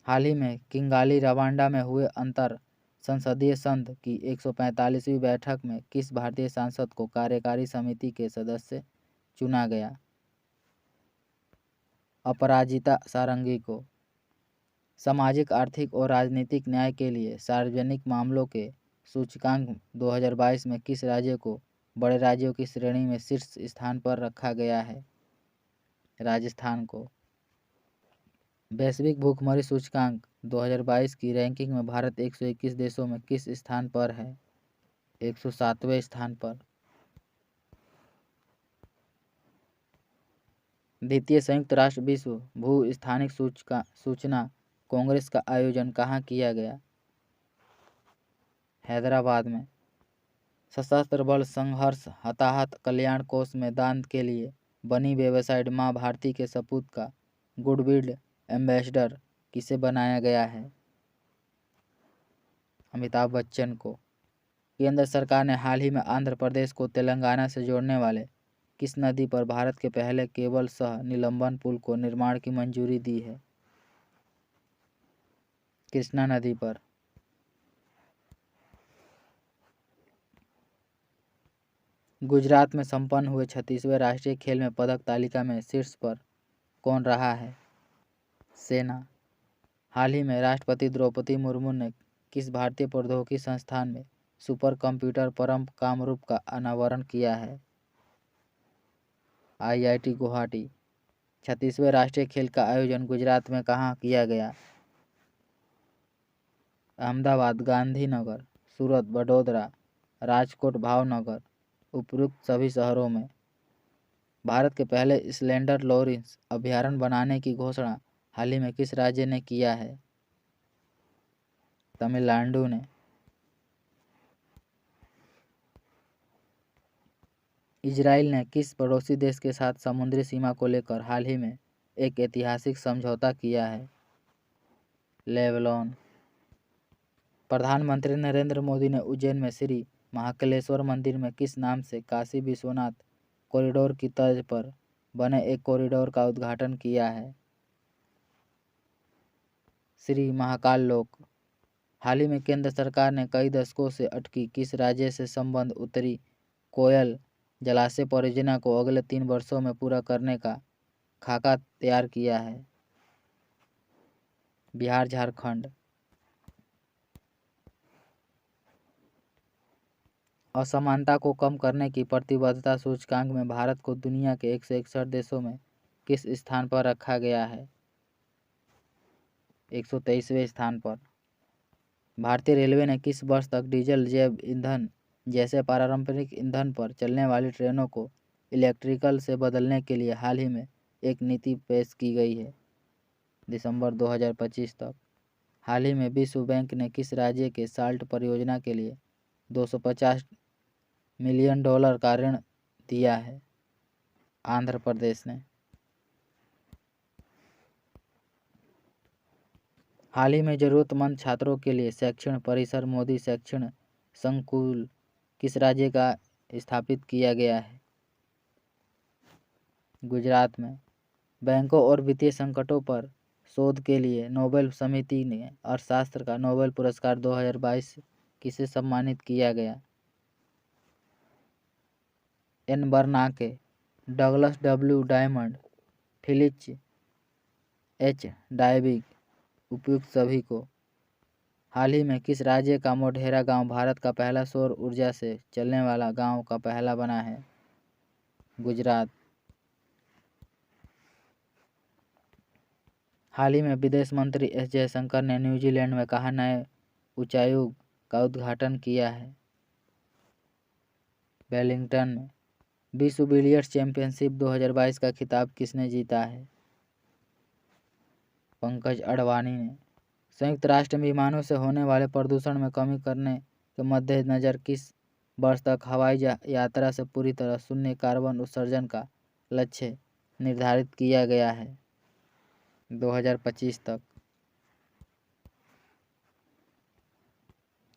हाल ही में किंगाली रवांडा में हुए अंतर संसदीय संघ की 145वीं बैठक में किस भारतीय सांसद को कार्यकारी समिति के सदस्य चुना गया? अपराजिता सारंगी को। सामाजिक आर्थिक और राजनीतिक न्याय के लिए सार्वजनिक मामलों के सूचकांक 2022 में किस राज्य को बड़े राज्यों की श्रेणी में शीर्ष स्थान पर रखा गया है? राजस्थान को। वैश्विक भूखमरी सूचकांक 2022 की रैंकिंग में भारत 121 देशों में किस स्थान पर है? 107वें स्थान पर। द्वितीय संयुक्त राष्ट्र विश्व भू स्थानिक सूचना कांग्रेस का आयोजन कहाँ किया गया? हैदराबाद में। सशस्त्र बल संघर्ष हताहत कल्याण कोष में दान के लिए बनी वेबसाइट मां भारती के सपूत का गुडविल एम्बेसडर किसे बनाया गया है? अमिताभ बच्चन को। केंद्र सरकार ने हाल ही में आंध्र प्रदेश को तेलंगाना से जोड़ने वाले किस नदी पर भारत के पहले केबल सह निलंबन पुल को निर्माण की मंजूरी दी है? कृष्णा नदी पर। गुजरात में संपन्न हुए 36वें राष्ट्रीय खेल में पदक तालिका में शीर्ष पर कौन रहा है? सेना। हाल ही में राष्ट्रपति द्रौपदी मुर्मू ने किस भारतीय प्रौद्योगिकी संस्थान में सुपर कंप्यूटर परम कामरूप का अनावरण किया है? IIT गुवाहाटी। 36वें राष्ट्रीय खेल का आयोजन गुजरात में कहाँ किया गया? अहमदाबाद, गांधीनगर, सूरत, वडोदरा, राजकोट, भावनगर। उपरोक्त सभी शहरों में। भारत के पहले स्लेंडर लॉरिंस अभयारण्य बनाने की घोषणा हाल ही में किस राज्य ने किया है? तमिलनाडु ने। इजराइल ने किस पड़ोसी देश के साथ समुद्री सीमा को लेकर हाल ही में एक ऐतिहासिक समझौता किया है? लेबनान। प्रधानमंत्री नरेंद्र मोदी ने उज्जैन में श्री महाकालेश्वर मंदिर में किस नाम से काशी विश्वनाथ कॉरिडोर की तर्ज पर बने एक कॉरिडोर का उद्घाटन किया है? श्री महाकाल लोक। हाल ही में केंद्र सरकार ने कई दशकों से अटकी किस राज्य से संबंध उत्तरी कोयल जलाशय परियोजना को अगले 3 वर्षों में पूरा करने का खाका तैयार किया है? बिहार, झारखंड। असमानता को कम करने की प्रतिबद्धता सूचकांक में भारत को दुनिया के 161 देशों में किस स्थान पर रखा गया है? 123वें स्थान पर। भारतीय रेलवे ने किस वर्ष तक डीजल, जैव ईंधन जैसे पारंपरिक ईंधन पर चलने वाली ट्रेनों को इलेक्ट्रिकल से बदलने के लिए हाल ही में एक नीति पेश की गई है? दिसंबर 2025 तक। हाल ही में विश्व बैंक ने किस राज्य के साल्ट परियोजना के लिए $250 मिलियन का ऋण दिया है? आंध्र प्रदेश ने। हाल ही में जरूरतमंद छात्रों के लिए शैक्षणिक परिसर मोदी शैक्षणिक संकुल किस राज्य का स्थापित किया गया है? गुजरात में। बैंकों और वित्तीय संकटों पर शोध के लिए नोबेल समिति ने अर्थशास्त्र का नोबेल पुरस्कार 2022 किसे सम्मानित किया गया? Ben Bernanke, Douglas W Diamond, Philip H Dybvig. उपयुक्त सभी को। हाल ही में किस राज्य का मोढेरा गांव भारत का पहला सौर ऊर्जा से चलने वाला गांव का पहला बना है? गुजरात। हाल ही में विदेश मंत्री एस जयशंकर ने न्यूजीलैंड में कहा नए उच्चायोग का उद्घाटन किया है? वेलिंगटन में। विश्व बिलियर्ड्स चैंपियनशिप 2022 का खिताब किसने जीता है? पंकज अडवाणी ने। संयुक्त राष्ट्र में विमानों से होने वाले प्रदूषण में कमी करने के मद्देनजर किस वर्ष तक हवाई यात्रा से पूरी तरह शून्य कार्बन उत्सर्जन का लक्ष्य निर्धारित किया गया है? 2025 तक।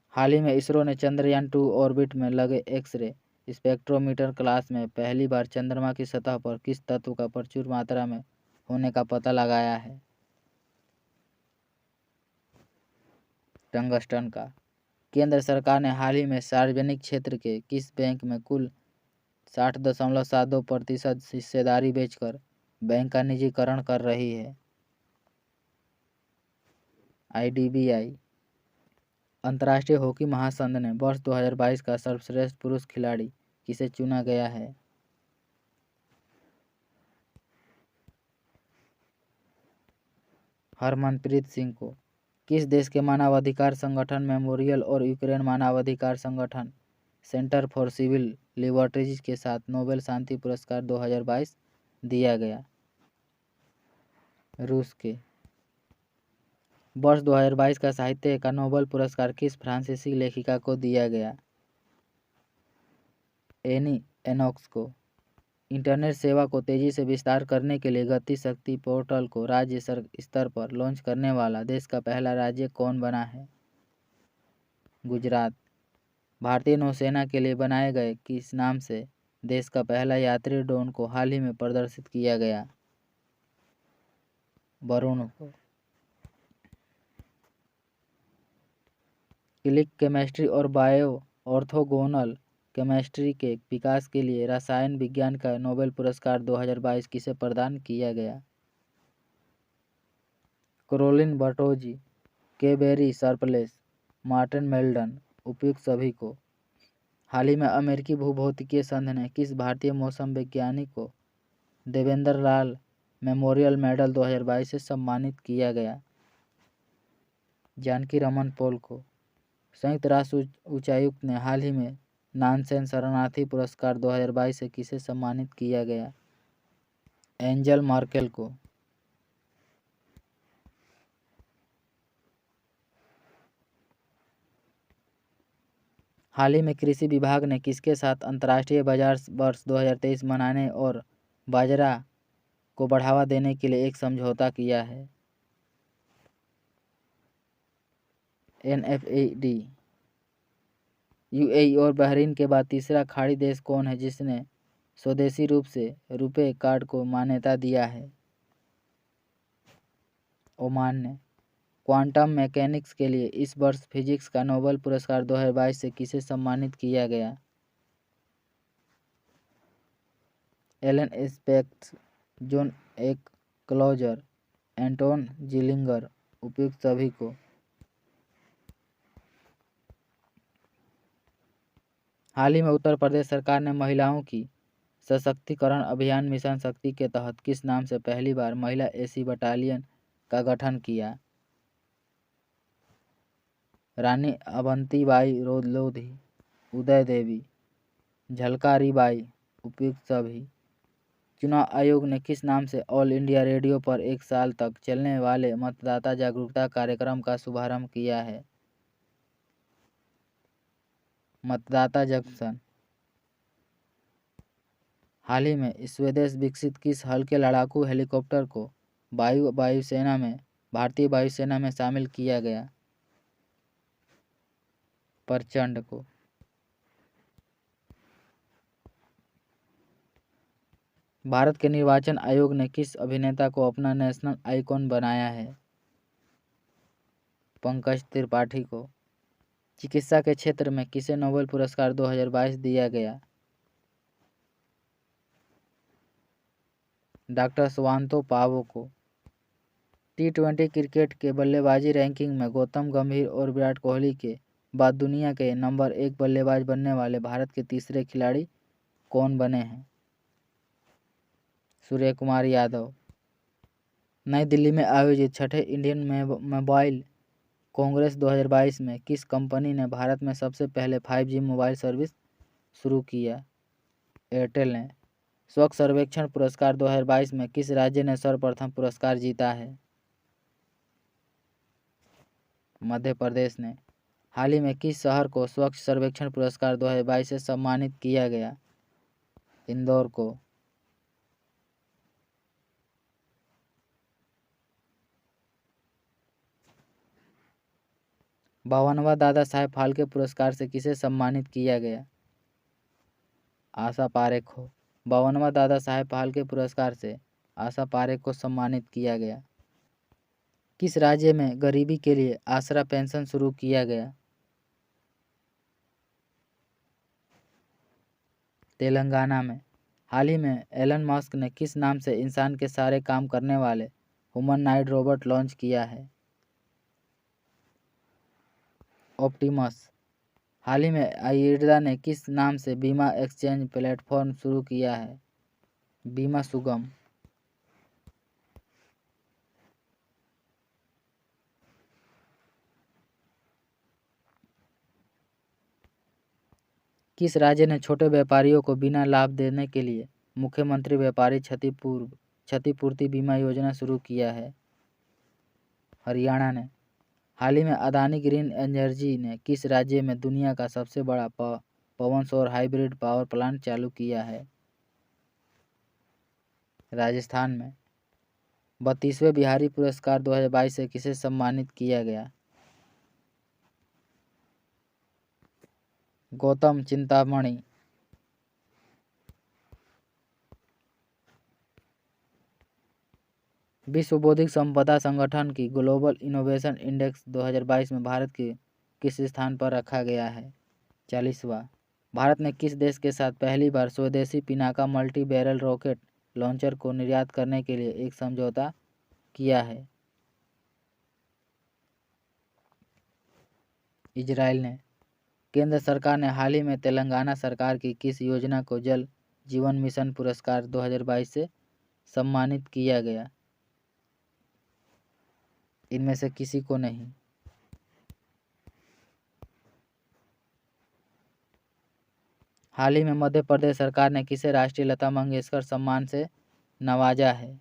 हाल ही में इसरो ने चंद्रयान-2 ऑर्बिट में लगे एक्स-रे स्पेक्ट्रोमीटर क्लास में पहली बार चंद्रमा की सतह पर किस तत्व का प्रचुर मात्रा में होने का पता लगाया है? टंगस्टन का। केंद्र सरकार ने हाल ही में सार्वजनिक क्षेत्र के किस बैंक में कुल 60.72% हिस्सेदारी बेचकर बैंक का निजीकरण कर रही है? IDBI। अंतर्राष्ट्रीय हॉकी महासंघ ने वर्ष 2022 का सर्वश्रेष्ठ पुरुष खिलाड़ी किसे चुना गया है? हरमनप्रीत सिंह को। किस देश के मानवाधिकार संगठन मेमोरियल और यूक्रेन मानवाधिकार संगठन सेंटर फॉर सिविल लिबर्टीज के साथ नोबेल शांति पुरस्कार 2022 दिया गया? रूस के। वर्ष 2022 का साहित्य का नोबेल पुरस्कार किस फ्रांसीसी लेखिका को दिया गया? एनी एनोक्स को। इंटरनेट सेवा को तेजी से विस्तार करने के लिए गति शक्ति पोर्टल को राज्य स्तर पर लॉन्च करने वाला देश का पहला राज्य कौन बना है? गुजरात। भारतीय नौसेना के लिए बनाए गए किस नाम से देश का पहला यात्री ड्रोन को हाल ही में प्रदर्शित किया गया? वरुण को। क्लिक केमिस्ट्री और बायो ऑर्थोगोनल केमिस्ट्री के विकास के लिए रसायन विज्ञान का नोबेल पुरस्कार 2022 किसे प्रदान किया गया? कैरोलिन बर्टोजी, केबेरी सर्पलेस, मार्टिन मेल्डन, उपयुक्त सभी को। हाल ही में अमेरिकी भूभौतिकीय संघ ने किस भारतीय मौसम वैज्ञानिक को देवेंद्र लाल मेमोरियल मेडल 2022 से सम्मानित किया गया? जानकी रमन पॉल को। संयुक्त राष्ट्र उच्चायुक्त ने हाल ही में नानसेन शरणार्थी पुरस्कार 2022 से किसे सम्मानित किया गया? एंजल मार्केल को। हाल ही में कृषि विभाग ने किसके साथ अंतर्राष्ट्रीय बाजार वर्ष 2023 मनाने और बाजरा को बढ़ावा देने के लिए एक समझौता किया है? NFAD। UAE और बहरीन के बाद तीसरा खाड़ी देश कौन है जिसने स्वदेशी रूप से रुपे कार्ड को मान्यता दिया है? ओमान ने। क्वांटम मैकेनिक्स के लिए इस वर्ष फिजिक्स का नोबेल पुरस्कार 2022 से किसे सम्मानित किया गया? एलन स्पेक्स, जॉन एक क्लोजर, एंटोन जिलिंगर, उपयुक्त सभी को। हाल ही में उत्तर प्रदेश सरकार ने महिलाओं की सशक्तिकरण अभियान मिशन शक्ति के तहत किस नाम से पहली बार महिला एसी बटालियन का गठन किया? रानी अवंतीबाई लोधी, उदय देवी, झलकारी बाई, उपयुक्त सभी। चुनाव आयोग ने किस नाम से ऑल इंडिया रेडियो पर 1 साल तक चलने वाले मतदाता जागरूकता कार्यक्रम का शुभारंभ किया है? मतदाता जंक्शन। हाल ही में स्वदेश विकसित किस हल्के लड़ाकू हेलीकॉप्टर को भारतीय वायुसेना में शामिल किया गया? प्रचंड को। भारत के निर्वाचन आयोग ने किस अभिनेता को अपना नेशनल आइकॉन बनाया है? पंकज त्रिपाठी को। चिकित्सा के क्षेत्र में किसे नोबेल पुरस्कार 2022 दिया गया? डॉक्टर स्वांतो पावो को। T20 क्रिकेट के बल्लेबाजी रैंकिंग में गौतम गंभीर और विराट कोहली के बाद दुनिया के नंबर 1 बल्लेबाज बनने वाले भारत के तीसरे खिलाड़ी कौन बने हैं? सूर्य कुमार यादव। नई दिल्ली में आयोजित छठे इंडियन मोबाइल कांग्रेस 2022 में किस कंपनी ने भारत में सबसे पहले 5G मोबाइल सर्विस शुरू किया? एयरटेल ने। स्वच्छ सर्वेक्षण पुरस्कार 2022 में किस राज्य ने सर्वप्रथम पुरस्कार जीता है? मध्य प्रदेश ने। हाल ही में किस शहर को स्वच्छ सर्वेक्षण पुरस्कार 2022 से सम्मानित किया गया? इंदौर को। 52वां दादा साहेब फाल्के पुरस्कार से किसे सम्मानित किया गया? आशा पारेख को। 52वां दादा साहेब फाल्के पुरस्कार से आशा पारेख को सम्मानित किया गया। किस राज्य में गरीबी के लिए आसरा पेंशन शुरू किया गया? तेलंगाना में। हाल ही में एलन मस्क ने किस नाम से इंसान के सारे काम करने वाले ह्यूमनॉइड रोबोट लॉन्च किया है? ऑप्टिमस। हाल ही में आयुर्वेदा ने किस नाम से बीमा एक्सचेंज प्लेटफॉर्म शुरू किया है? बीमा सुगम। किस राज्य ने छोटे व्यापारियों को बिना लाभ देने के लिए मुख्यमंत्री व्यापारी क्षतिपूर्ति बीमा योजना शुरू किया है? हरियाणा ने। हाल ही में अदानी ग्रीन एनर्जी ने किस राज्य में दुनिया का सबसे बड़ा पवन सौर हाइब्रिड पावर प्लांट चालू किया है? राजस्थान में। 32वें बिहारी पुरस्कार 2022 से किसे सम्मानित किया गया? गौतम चिंतामणि। विश्व बौद्धिक संपदा संगठन की ग्लोबल इनोवेशन इंडेक्स 2022 में भारत के किस स्थान पर रखा गया है? 40वां। भारत ने किस देश के साथ पहली बार स्वदेशी Pinaka multi barrel rocket launcher को निर्यात करने के लिए एक समझौता किया है? इजराइल ने। केंद्र सरकार ने हाल ही में तेलंगाना सरकार की किस योजना को जल जीवन मिशन पुरस्कार 2022 से सम्मानित किया गया? इनमें से किसी को नहीं। हाल ही में मध्य प्रदेश सरकार ने किसे राष्ट्रीय लता मंगेशकर सम्मान से नवाजा है?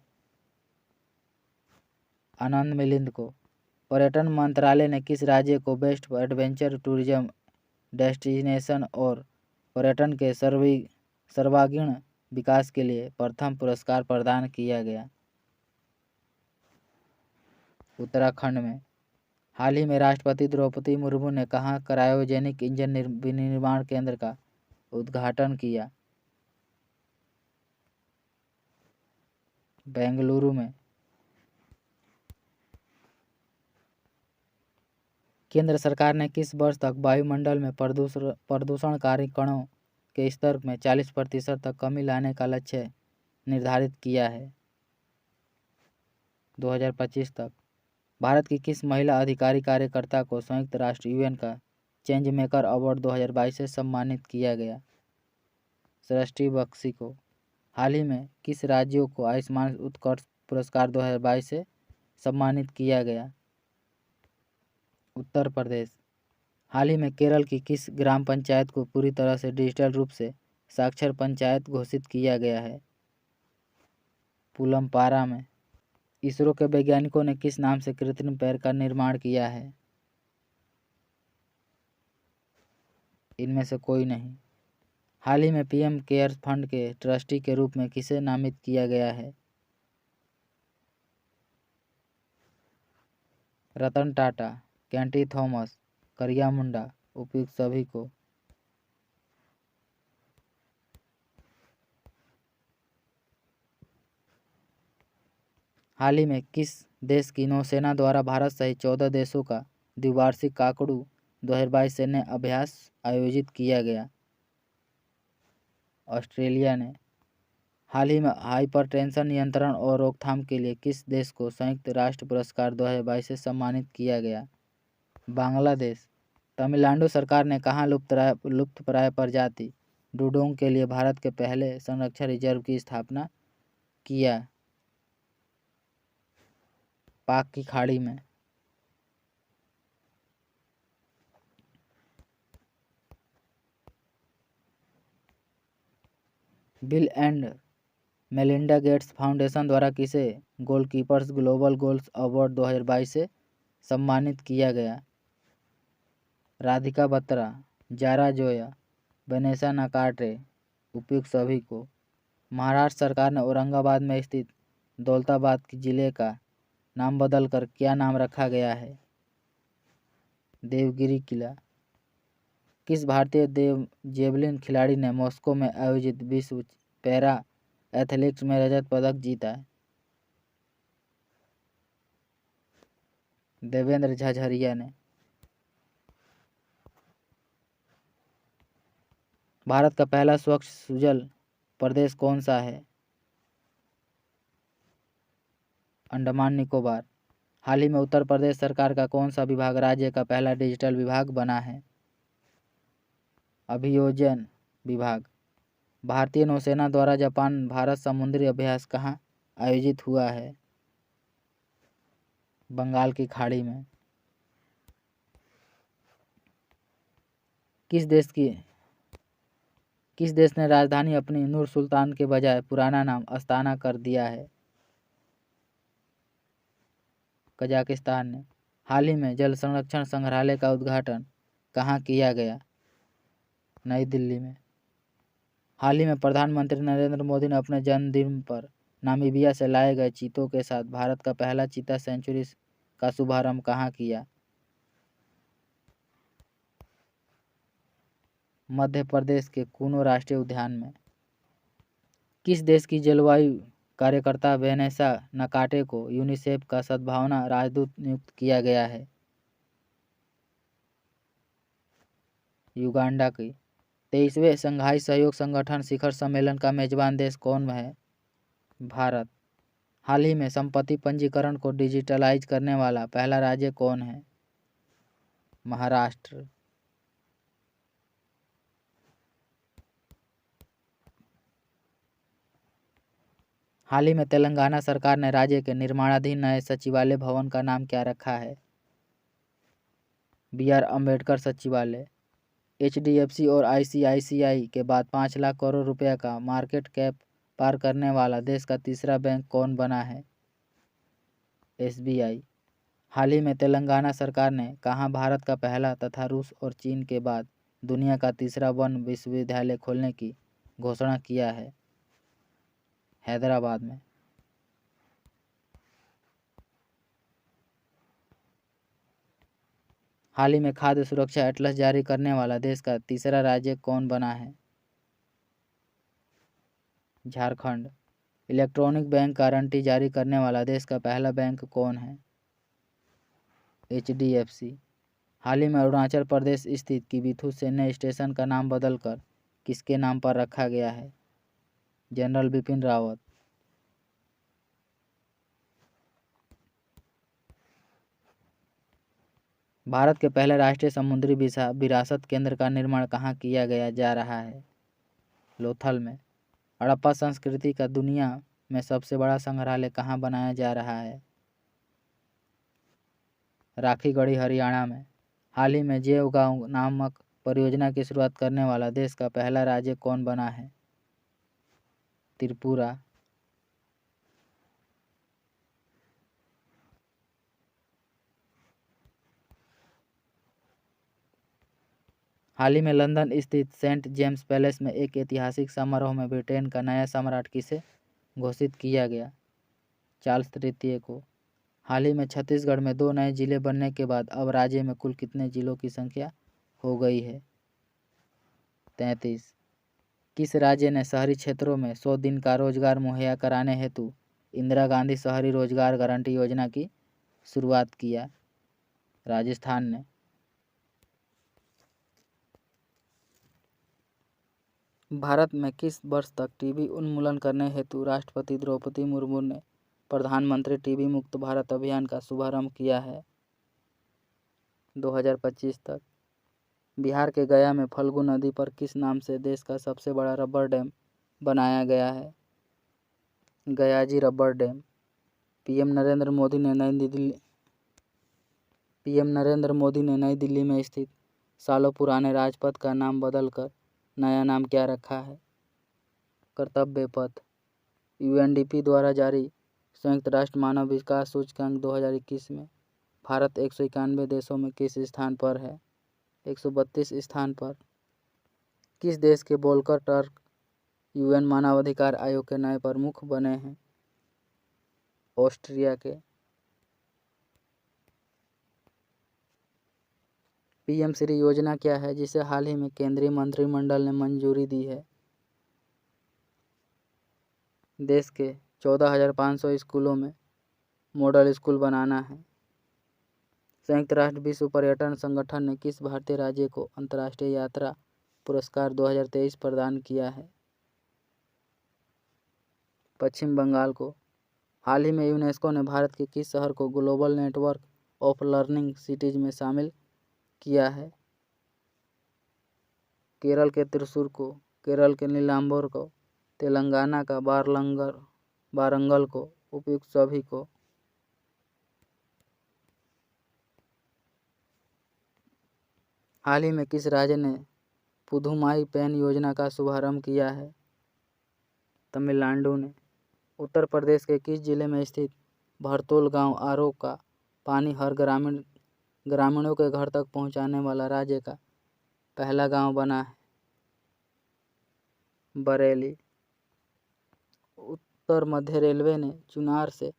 आनंद मिलिंद को। पर्यटन मंत्रालय ने किस राज्य को बेस्ट एडवेंचर टूरिज्म डेस्टिनेशन और पर्यटन के सर्वांगीण विकास के लिए प्रथम पुरस्कार प्रदान किया गया? उत्तराखंड में। हाल ही में राष्ट्रपति द्रौपदी मुर्मू ने कहाँ क्रायोजेनिक इंजन विनिर्माण केंद्र का उद्घाटन किया? बेंगलुरु में। केंद्र सरकार ने किस वर्ष तक वायुमंडल में प्रदूषणकारी कणों के स्तर में 40% तक कमी लाने का लक्ष्य निर्धारित किया है? 2025 तक। भारत की किस महिला अधिकारी कार्यकर्ता को संयुक्त राष्ट्र यूएन का चेंज मेकर अवार्ड 2022 से सम्मानित किया गया? सृष्टि बख्शी को। हाल ही में किस राज्यों को आयुष्मान उत्कर्ष पुरस्कार 2022 से सम्मानित किया गया? उत्तर प्रदेश। हाल ही में केरल की किस ग्राम पंचायत को पूरी तरह से डिजिटल रूप से साक्षर पंचायत घोषित किया गया है? पुलमपारा में। इसरो के वैज्ञानिकों ने किस नाम से कृत्रिम पैर का निर्माण किया है? इनमें से कोई नहीं। हाल ही में पीएम केयर्स फंड के ट्रस्टी के रूप में किसे नामित किया गया है? रतन टाटा, कैंटी थॉमस, करिया मुंडा, उपयुक्त सभी को। हाल ही में किस देश की नौसेना द्वारा भारत सहित 14 देशों का द्विवार्षिक काकड़ू 2022 सैन्य अभ्यास आयोजित किया गया? ऑस्ट्रेलिया ने। हाल ही में हाइपरटेंशन नियंत्रण और रोकथाम के लिए किस देश को संयुक्त राष्ट्र पुरस्कार 2022 से सम्मानित किया गया? बांग्लादेश। तमिलनाडु सरकार ने कहाँ लुप्तप्राय प्रजाति डुडोंग के लिए भारत के पहले संरक्षण रिजर्व की स्थापना किया? पाक की खाड़ी में। Bill and Melinda Gates foundation द्वारा किसे गोलकीपर्स ग्लोबल गोल्स अवार्ड 2022 से सम्मानित किया गया? राधिका बत्रा, जारा जोया, वनेसा नाकाटे, उपयुक्त सभी को। महाराष्ट्र सरकार ने औरंगाबाद में स्थित दौलताबाद जिले का नाम बदलकर क्या नाम रखा गया है? देवगिरी किला। किस भारतीय जेवलिन खिलाड़ी ने मॉस्को में आयोजित विश्व पैरा एथलेटिक्स में रजत पदक जीता? देवेंद्र झाझरिया ने। भारत का पहला स्वच्छ सुजल प्रदेश कौन सा है? अंडमान निकोबार। हाल ही में उत्तर प्रदेश सरकार का कौन सा विभाग राज्य का पहला डिजिटल विभाग बना है? अभियोजन विभाग। भारतीय नौसेना द्वारा जापान भारत समुद्री अभ्यास कहाँ आयोजित हुआ है? बंगाल की खाड़ी में। किस देश ने राजधानी अपनी नूर सुल्तान के बजाय पुराना नाम अस्ताना कर दिया है? कजाकिस्तान ने। हाल ही में जल संरक्षण संग्रहालय का उद्घाटन कहाँ किया गया? नई दिल्ली में। हाल ही में प्रधानमंत्री नरेंद्र मोदी ने अपने जन्मदिन पर नामीबिया से लाए गए चीतों के साथ भारत का पहला चीता सेंचुरी का शुभारंभ कहाँ किया? मध्य प्रदेश के कूनो राष्ट्रीय उद्यान में। किस देश की जलवायु कार्यकर्ता वेनेसा नकाटे को यूनिसेफ का सद्भावना राजदूत नियुक्त किया गया है? युगांडा की। 23वें शंघाई सहयोग संगठन शिखर सम्मेलन का मेजबान देश कौन है? भारत। हाल ही में संपत्ति पंजीकरण को डिजिटलाइज करने वाला पहला राज्य कौन है? महाराष्ट्र। हाल ही में तेलंगाना सरकार ने राज्य के निर्माणाधीन नए सचिवालय भवन का नाम क्या रखा है? BR अम्बेडकर सचिवालय। HDFC और ICICI के बाद 5 लाख करोड़ रुपए का मार्केट कैप पार करने वाला देश का तीसरा बैंक कौन बना है? SBI। हाल ही में तेलंगाना सरकार ने कहाँ भारत का पहला तथा रूस और चीन के बाद दुनिया का तीसरा वन विश्वविद्यालय खोलने की घोषणा किया है? हैदराबाद में। हाल ही में खाद्य सुरक्षा एटलस जारी करने वाला देश का तीसरा राज्य कौन बना है? झारखंड। इलेक्ट्रॉनिक बैंक गारंटी जारी करने वाला देश का पहला बैंक कौन है? HDFC। हाल ही में अरुणाचल प्रदेश स्थित किबिथु सैन्य स्टेशन का नाम बदलकर किसके नाम पर रखा गया है? जनरल बिपिन रावत। भारत के पहले राष्ट्रीय समुद्री विरासत केंद्र का निर्माण कहाँ किया गया जा रहा है? लोथल में। हड़प्पा संस्कृति का दुनिया में सबसे बड़ा संग्रहालय कहाँ बनाया जा रहा है? राखीगढ़ी हरियाणा में। हाल ही में जैव गांव नामक परियोजना की शुरुआत करने वाला देश का पहला राज्य कौन बना है? त्रिपुरा। हाल ही में लंदन स्थित सेंट जेम्स पैलेस में एक ऐतिहासिक समारोह में ब्रिटेन का नया सम्राट किसे घोषित किया गया? चार्ल्स तृतीय को। हाल ही में छत्तीसगढ़ में 2 नए जिले बनने के बाद अब राज्य में कुल कितने जिलों की संख्या हो गई है? 33। किस राज्य ने शहरी क्षेत्रों में 100 दिन का रोजगार मुहैया कराने हेतु इंदिरा गांधी शहरी रोजगार गारंटी योजना की शुरुआत किया? राजस्थान ने। भारत में किस वर्ष तक टीबी उन्मूलन करने हेतु राष्ट्रपति द्रौपदी मुर्मू ने प्रधानमंत्री टीबी मुक्त भारत अभियान का शुभारंभ किया है? 2025 तक। बिहार के गया में फल्गु नदी पर किस नाम से देश का सबसे बड़ा रबर डैम बनाया गया है? Gayaji rubber dam. PM Narendra Modi ने नई दिल्ली में स्थित सालों पुराने राजपथ का नाम बदलकर नया नाम क्या रखा है? कर्तव्य पथ। UNDP द्वारा जारी संयुक्त राष्ट्र मानव विकास सूचकांक 2021 में भारत 191 देशों में किस स्थान पर है? 132 स्थान पर। किस देश के वोल्कर टर्क UN मानवाधिकार आयोग के नए प्रमुख बने हैं? ऑस्ट्रिया के। PM श्री योजना क्या है जिसे हाल ही में केंद्रीय मंत्रिमंडल ने मंजूरी दी है? देश के 14,500 स्कूलों में मॉडल स्कूल बनाना है। संयुक्त राष्ट्र विश्व पर्यटन संगठन ने किस भारतीय राज्य को अंतर्राष्ट्रीय यात्रा पुरस्कार 2023 प्रदान किया है? पश्चिम बंगाल को। हाल ही में यूनेस्को ने भारत के किस शहर को global network of learning cities में शामिल किया है? केरल के त्रिशूर को, केरल के नीलांबर को, तेलंगाना का वारंगल को, उपयुक्त सभी को। हाल ही में किस राज्य ने पुधुमाई पेन योजना का शुभारंभ किया है? तमिलनाडु ने। उत्तर प्रदेश के किस जिले में स्थित भरतोल गांव RO का पानी हर ग्रामीणों के घर तक पहुंचाने वाला राज्य का पहला गांव बना है? बरेली। उत्तर मध्य रेलवे ने चुनार से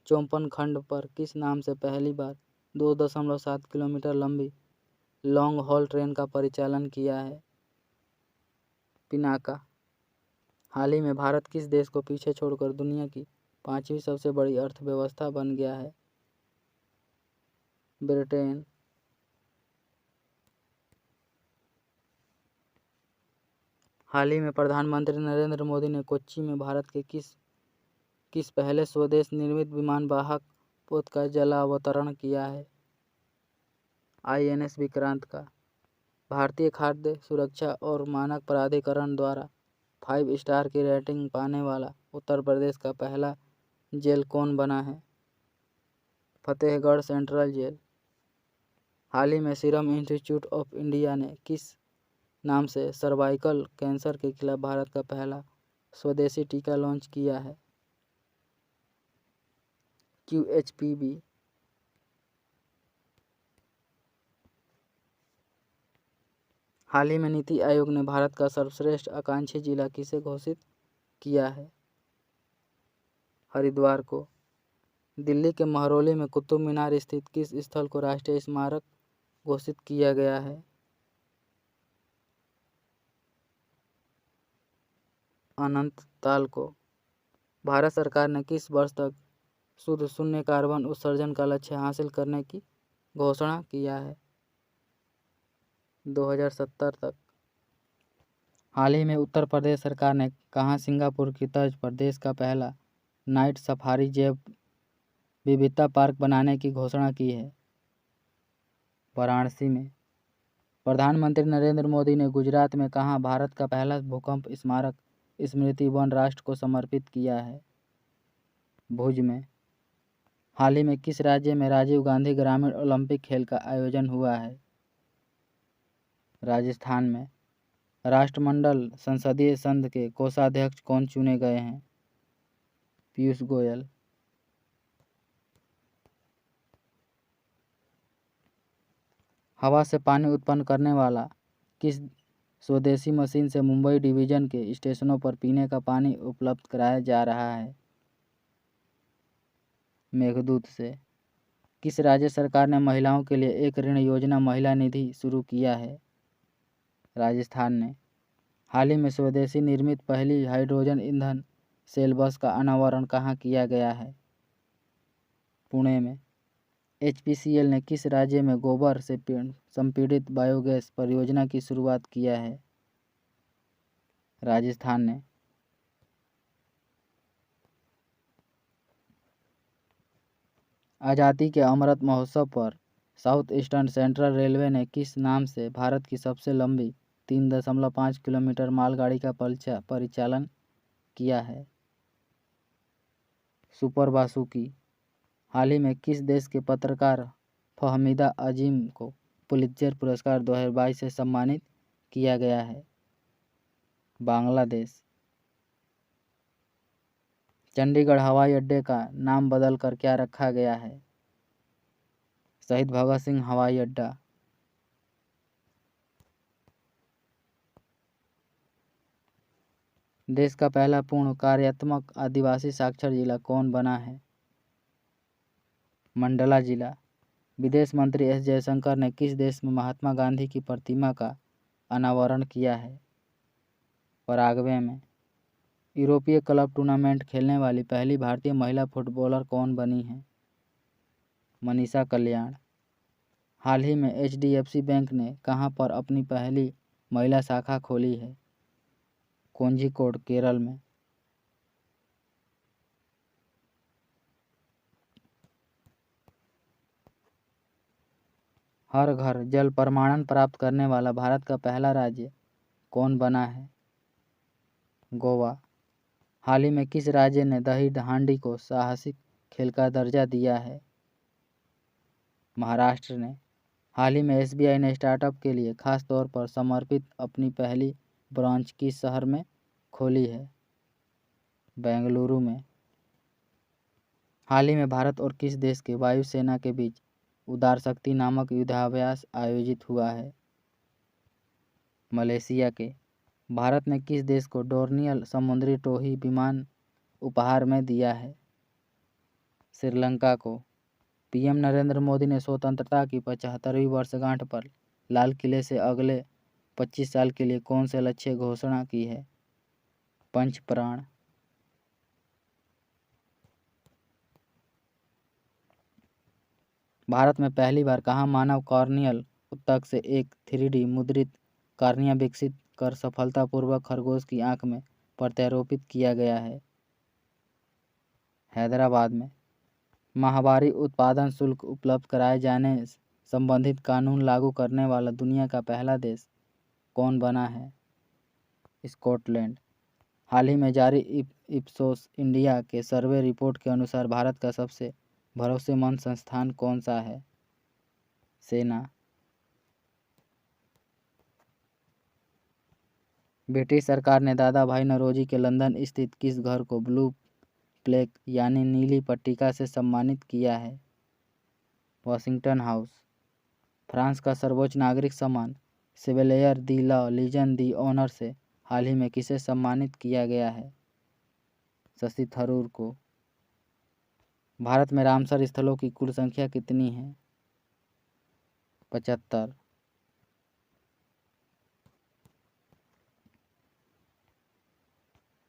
चौपन खंड पर किस नाम से पहली बार 2.7 किलोमीटर लंबी लॉन्ग हॉल ट्रेन का परिचालन किया है? पिनाका। हाल ही में भारत किस देश को पीछे छोड़कर दुनिया की 5वीं सबसे बड़ी अर्थव्यवस्था बन गया है? ब्रिटेन। हाल ही में प्रधानमंत्री नरेंद्र मोदी ने कोच्चि में भारत के किस पहले स्वदेश निर्मित विमानवाहक पोत का जलावतरण किया है? INS विक्रांत का भारतीय खाद्य सुरक्षा और मानक प्राधिकरण द्वारा 5 स्टार की रेटिंग पाने वाला उत्तर प्रदेश का पहला जेल कौन बना है? Fatehgarh central jail. हाल ही में सीरम इंस्टीट्यूट ऑफ इंडिया ने किस नाम से सर्वाइकल कैंसर के खिलाफ भारत का पहला स्वदेशी टीका लॉन्च किया है? QHPV। हाल ही में नीति आयोग ने भारत का सर्वश्रेष्ठ आकांक्षी जिला किसे घोषित किया है? हरिद्वार को। दिल्ली के महरौली में कुतुब मीनार स्थित किस स्थल को राष्ट्रीय स्मारक घोषित किया गया है? अनंतताल को। भारत सरकार ने किस वर्ष तक शुद्ध शून्य कार्बन उत्सर्जन का लक्ष्य हासिल करने की घोषणा किया है? 2070 तक। हाल ही में उत्तर प्रदेश सरकार ने कहाँ सिंगापुर की तर्ज पर देश का पहला नाइट सफारी जैव विविधता पार्क बनाने की घोषणा की है? वाराणसी में। प्रधानमंत्री नरेंद्र मोदी ने गुजरात में कहाँ भारत का पहला भूकंप स्मारक स्मृति वन राष्ट्र को समर्पित किया है? भुज में। हाल ही में किस राज्य में राजीव गांधी ग्रामीण ओलंपिक खेल का आयोजन हुआ है? राजस्थान में। राष्ट्रमंडल संसदीय संघ के कोषाध्यक्ष कौन चुने गए हैं? पीयूष गोयल। हवा से पानी उत्पन्न करने वाला किस स्वदेशी मशीन से मुंबई डिवीजन के स्टेशनों पर पीने का पानी उपलब्ध कराया जा रहा है? मेघदूत से। किस राज्य सरकार ने महिलाओं के लिए एक ऋण योजना महिला निधि शुरू किया है? राजस्थान ने। हाल ही में स्वदेशी निर्मित पहली हाइड्रोजन ईंधन सेल बस का अनावरण कहाँ किया गया है? पुणे में। HPCL ने किस राज्य में गोबर से संपीड़ित बायोगैस परियोजना की शुरुआत किया है? राजस्थान ने। आज़ादी के अमृत महोत्सव पर साउथ ईस्टर्न सेंट्रल रेलवे ने किस नाम से भारत की सबसे लंबी 3.5 किलोमीटर मालगाड़ी का परिचालन किया है? सुपर बासुकी। हाल ही में किस देश के पत्रकार फहमीदा अजीम को पुलित्जर पुरस्कार 2022 से सम्मानित किया गया है? बांग्लादेश। चंडीगढ़ हवाई अड्डे का नाम बदलकर क्या रखा गया है? शहीद भगत सिंह हवाई अड्डा। देश का पहला पूर्ण कार्यात्मक आदिवासी साक्षर जिला कौन बना है? मंडला जिला। विदेश मंत्री S जयशंकर ने किस देश में महात्मा गांधी की प्रतिमा का अनावरण किया है? पराग्वे में। यूरोपीय क्लब टूर्नामेंट खेलने वाली पहली भारतीय महिला फुटबॉलर कौन बनी है? मनीषा कल्याण। हाल ही में HDFC बैंक ने कहां पर अपनी पहली महिला शाखा खोली है? कोझिकोड, केरल में। हर घर जल प्रमाणन प्राप्त करने वाला भारत का पहला राज्य कौन बना है? गोवा। हाल ही में किस राज्य ने दही हांडी को साहसिक खेल का दर्जा दिया है? महाराष्ट्र ने। हाल ही में SBI ने स्टार्टअप के लिए खास तौर पर समर्पित अपनी पहली ब्रांच किस शहर में खोली है? बेंगलुरु में। हाल ही में भारत और किस देश के वायुसेना के बीच उदार शक्ति नामक युद्धाभ्यास आयोजित हुआ है? मलेशिया के। भारत ने किस देश को डोर्नियल समुद्री टोही विमान उपहार में दिया है? श्रीलंका को। PM नरेंद्र मोदी ने स्वतंत्रता की 75वीं वर्षगांठ पर लाल किले से अगले 25 साल के लिए कौन से लक्ष्य घोषणा की है? पंच प्राण। भारत में पहली बार कहाँ मानव कॉर्नियल ऊतक से एक 3D मुद्रित कॉर्निया विकसित कर सफलतापूर्वक खरगोश की आंख में प्रत्यारोपित किया गया है? हैदराबाद में। माहवारी उत्पादन शुल्क उपलब्ध कराए जाने संबंधित कानून लागू करने वाला दुनिया का पहला देश कौन बना है? स्कॉटलैंड। हाल ही में जारी इप्सोस इंडिया के सर्वे रिपोर्ट के अनुसार भारत का सबसे भरोसेमंद संस्थान कौन सा है? सेना। ब्रिटिश सरकार ने दादा भाई नौरोजी के लंदन स्थित किस घर को ब्लू प्लेक यानी नीली पट्टिका से सम्मानित किया है? Washington house. फ्रांस का सर्वोच्च नागरिक सम्मान शेवलियर दी ला लीजन दी ऑनर से हाल ही में किसे सम्मानित किया गया है? शशि थरूर को। भारत में रामसर स्थलों की कुल संख्या कितनी है? 75।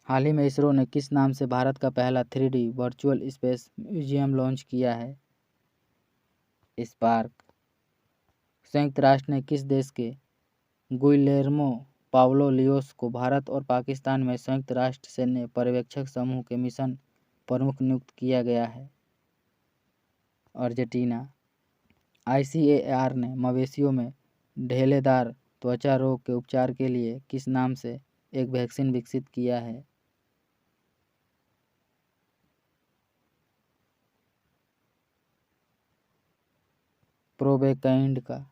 हाल ही में इसरो ने किस नाम से भारत का पहला 3D virtual space museum launch किया है? स्पार्क। संयुक्त राष्ट्र ने किस देश के गुइलेर्मो पाब्लो लियोस को भारत और पाकिस्तान में संयुक्त राष्ट्र सैन्य पर्यवेक्षक समूह के मिशन प्रमुख नियुक्त किया गया है? अर्जेंटीना। ICAR ने मवेशियों में ढेलेदार त्वचा रोग के उपचार के लिए किस नाम से एक वैक्सीन विकसित किया है? प्रोवेकैंड का।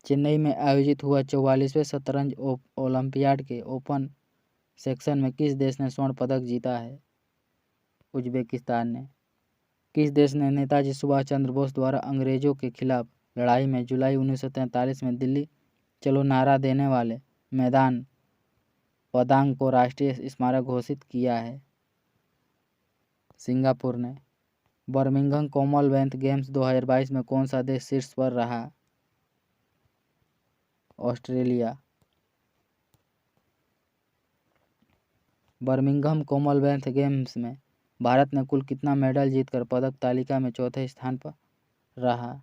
चेन्नई में आयोजित हुआ 44वें शतरंज ओलंपियाड के ओपन सेक्शन में किस देश ने स्वर्ण पदक जीता है? उज्बेकिस्तान ने। किस देश ने नेताजी सुभाष चंद्र बोस द्वारा अंग्रेजों के खिलाफ लड़ाई में जुलाई 1943 में दिल्ली चलो नारा देने वाले मैदान पदांग को राष्ट्रीय स्मारक घोषित किया है? सिंगापुर ने। बर्मिंघम कॉमनवेल्थ गेम्स 2022 में कौन सा देश शीर्ष पर रहा? ऑस्ट्रेलिया। बर्मिंघम कॉमनवेल्थ गेम्स में भारत ने कुल कितना मेडल जीतकर पदक तालिका में चौथे स्थान पर रहा?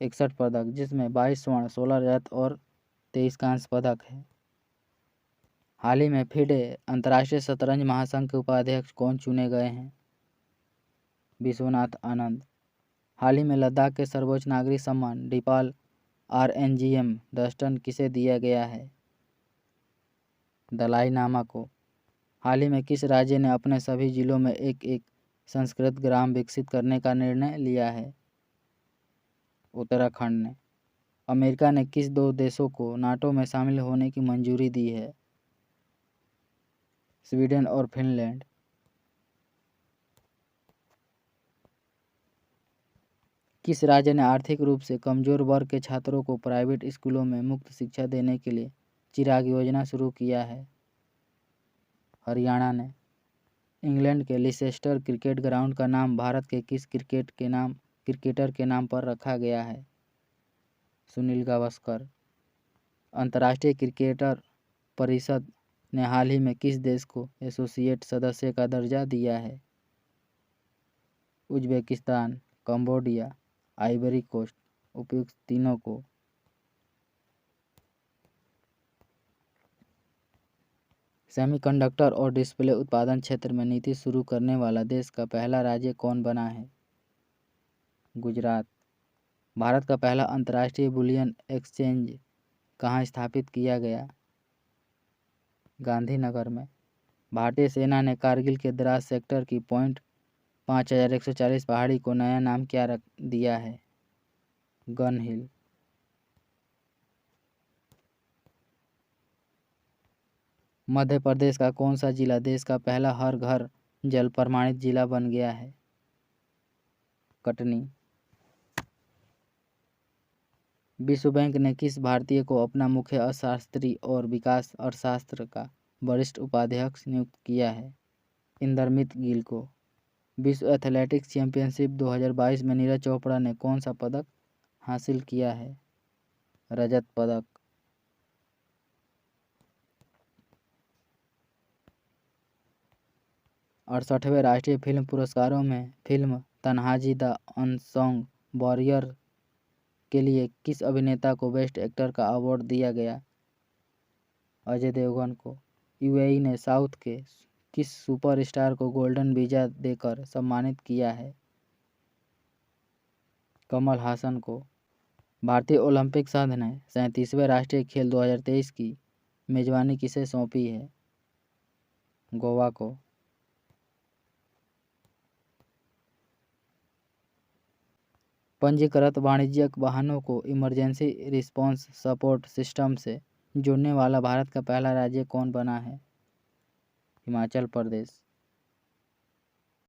61 पदक, जिसमें 22 स्वर्ण, 16 रजत और 23 कांस्य पदक है। हाल ही में फिडे अंतर्राष्ट्रीय शतरंज महासंघ के उपाध्यक्ष कौन चुने गए हैं? विश्वनाथ आनंद। हाल ही में लद्दाख के सर्वोच्च नागरिक सम्मान डिपाल RNGM डस्टन किसे दिया गया है? दलाई लामा को। हाल ही में किस राज्य ने अपने सभी जिलों में एक संस्कृत ग्राम विकसित करने का निर्णय लिया है? उत्तराखंड ने। अमेरिका ने किस दो देशों को नाटो में शामिल होने की मंजूरी दी है? स्वीडन और फिनलैंड। किस राज्य ने आर्थिक रूप से कमजोर वर्ग के छात्रों को प्राइवेट स्कूलों में मुफ्त शिक्षा देने के लिए चिराग योजना शुरू किया है? हरियाणा ने। इंग्लैंड के लिसेस्टर क्रिकेट ग्राउंड का नाम भारत के किस क्रिकेटर के नाम पर रखा गया है? सुनील गावस्कर। अंतर्राष्ट्रीय क्रिकेटर परिषद ने हाल ही में किस देश को एसोसिएट सदस्य का दर्जा दिया है? Uzbekistan, Cambodia, Ivory Coast. उपयुक्त तीनों को। सेमीकंडक्टर और डिस्प्ले उत्पादन क्षेत्र में नीति शुरू करने वाला देश का पहला राज्य कौन बना है? गुजरात। भारत का पहला अंतर्राष्ट्रीय बुलियन एक्सचेंज कहाँ स्थापित किया गया? गांधीनगर में। भारतीय सेना ने कारगिल के द्रास सेक्टर की पॉइंट 5140 पहाड़ी को नया नाम क्या रख दिया है? गन हिल। मध्य प्रदेश का कौन सा जिला देश का पहला हर घर जल प्रमाणित जिला बन गया है? कटनी। विश्व बैंक ने किस भारतीय को अपना मुख्य अर्थशास्त्री और विकास अर्थशास्त्र का वरिष्ठ उपाध्यक्ष नियुक्त किया है? इंदरमित गिल को। विश्व एथलेटिक्स चैंपियनशिप 2022 में नीरज चोपड़ा ने कौन सा पदक हासिल किया है? रजत पदक। 68वें राष्ट्रीय फिल्म पुरस्कारों में फिल्म तन्हाजी द अनसॉन्ग वॉरियर के लिए किस अभिनेता को बेस्ट एक्टर का अवार्ड दिया गया? अजय देवगन को। यूएई ने साउथ के किस सुपरस्टार को गोल्डन वीजा देकर सम्मानित किया है? कमल हासन को। भारतीय ओलंपिक संघ ने 37वें राष्ट्रीय खेल 2023 की मेजबानी किसे सौंपी है? गोवा को। पंजीकृत वाणिज्यिक वाहनों को इमरजेंसी रिस्पांस सपोर्ट सिस्टम से जोड़ने वाला भारत का पहला राज्य कौन बना है? हिमाचल प्रदेश।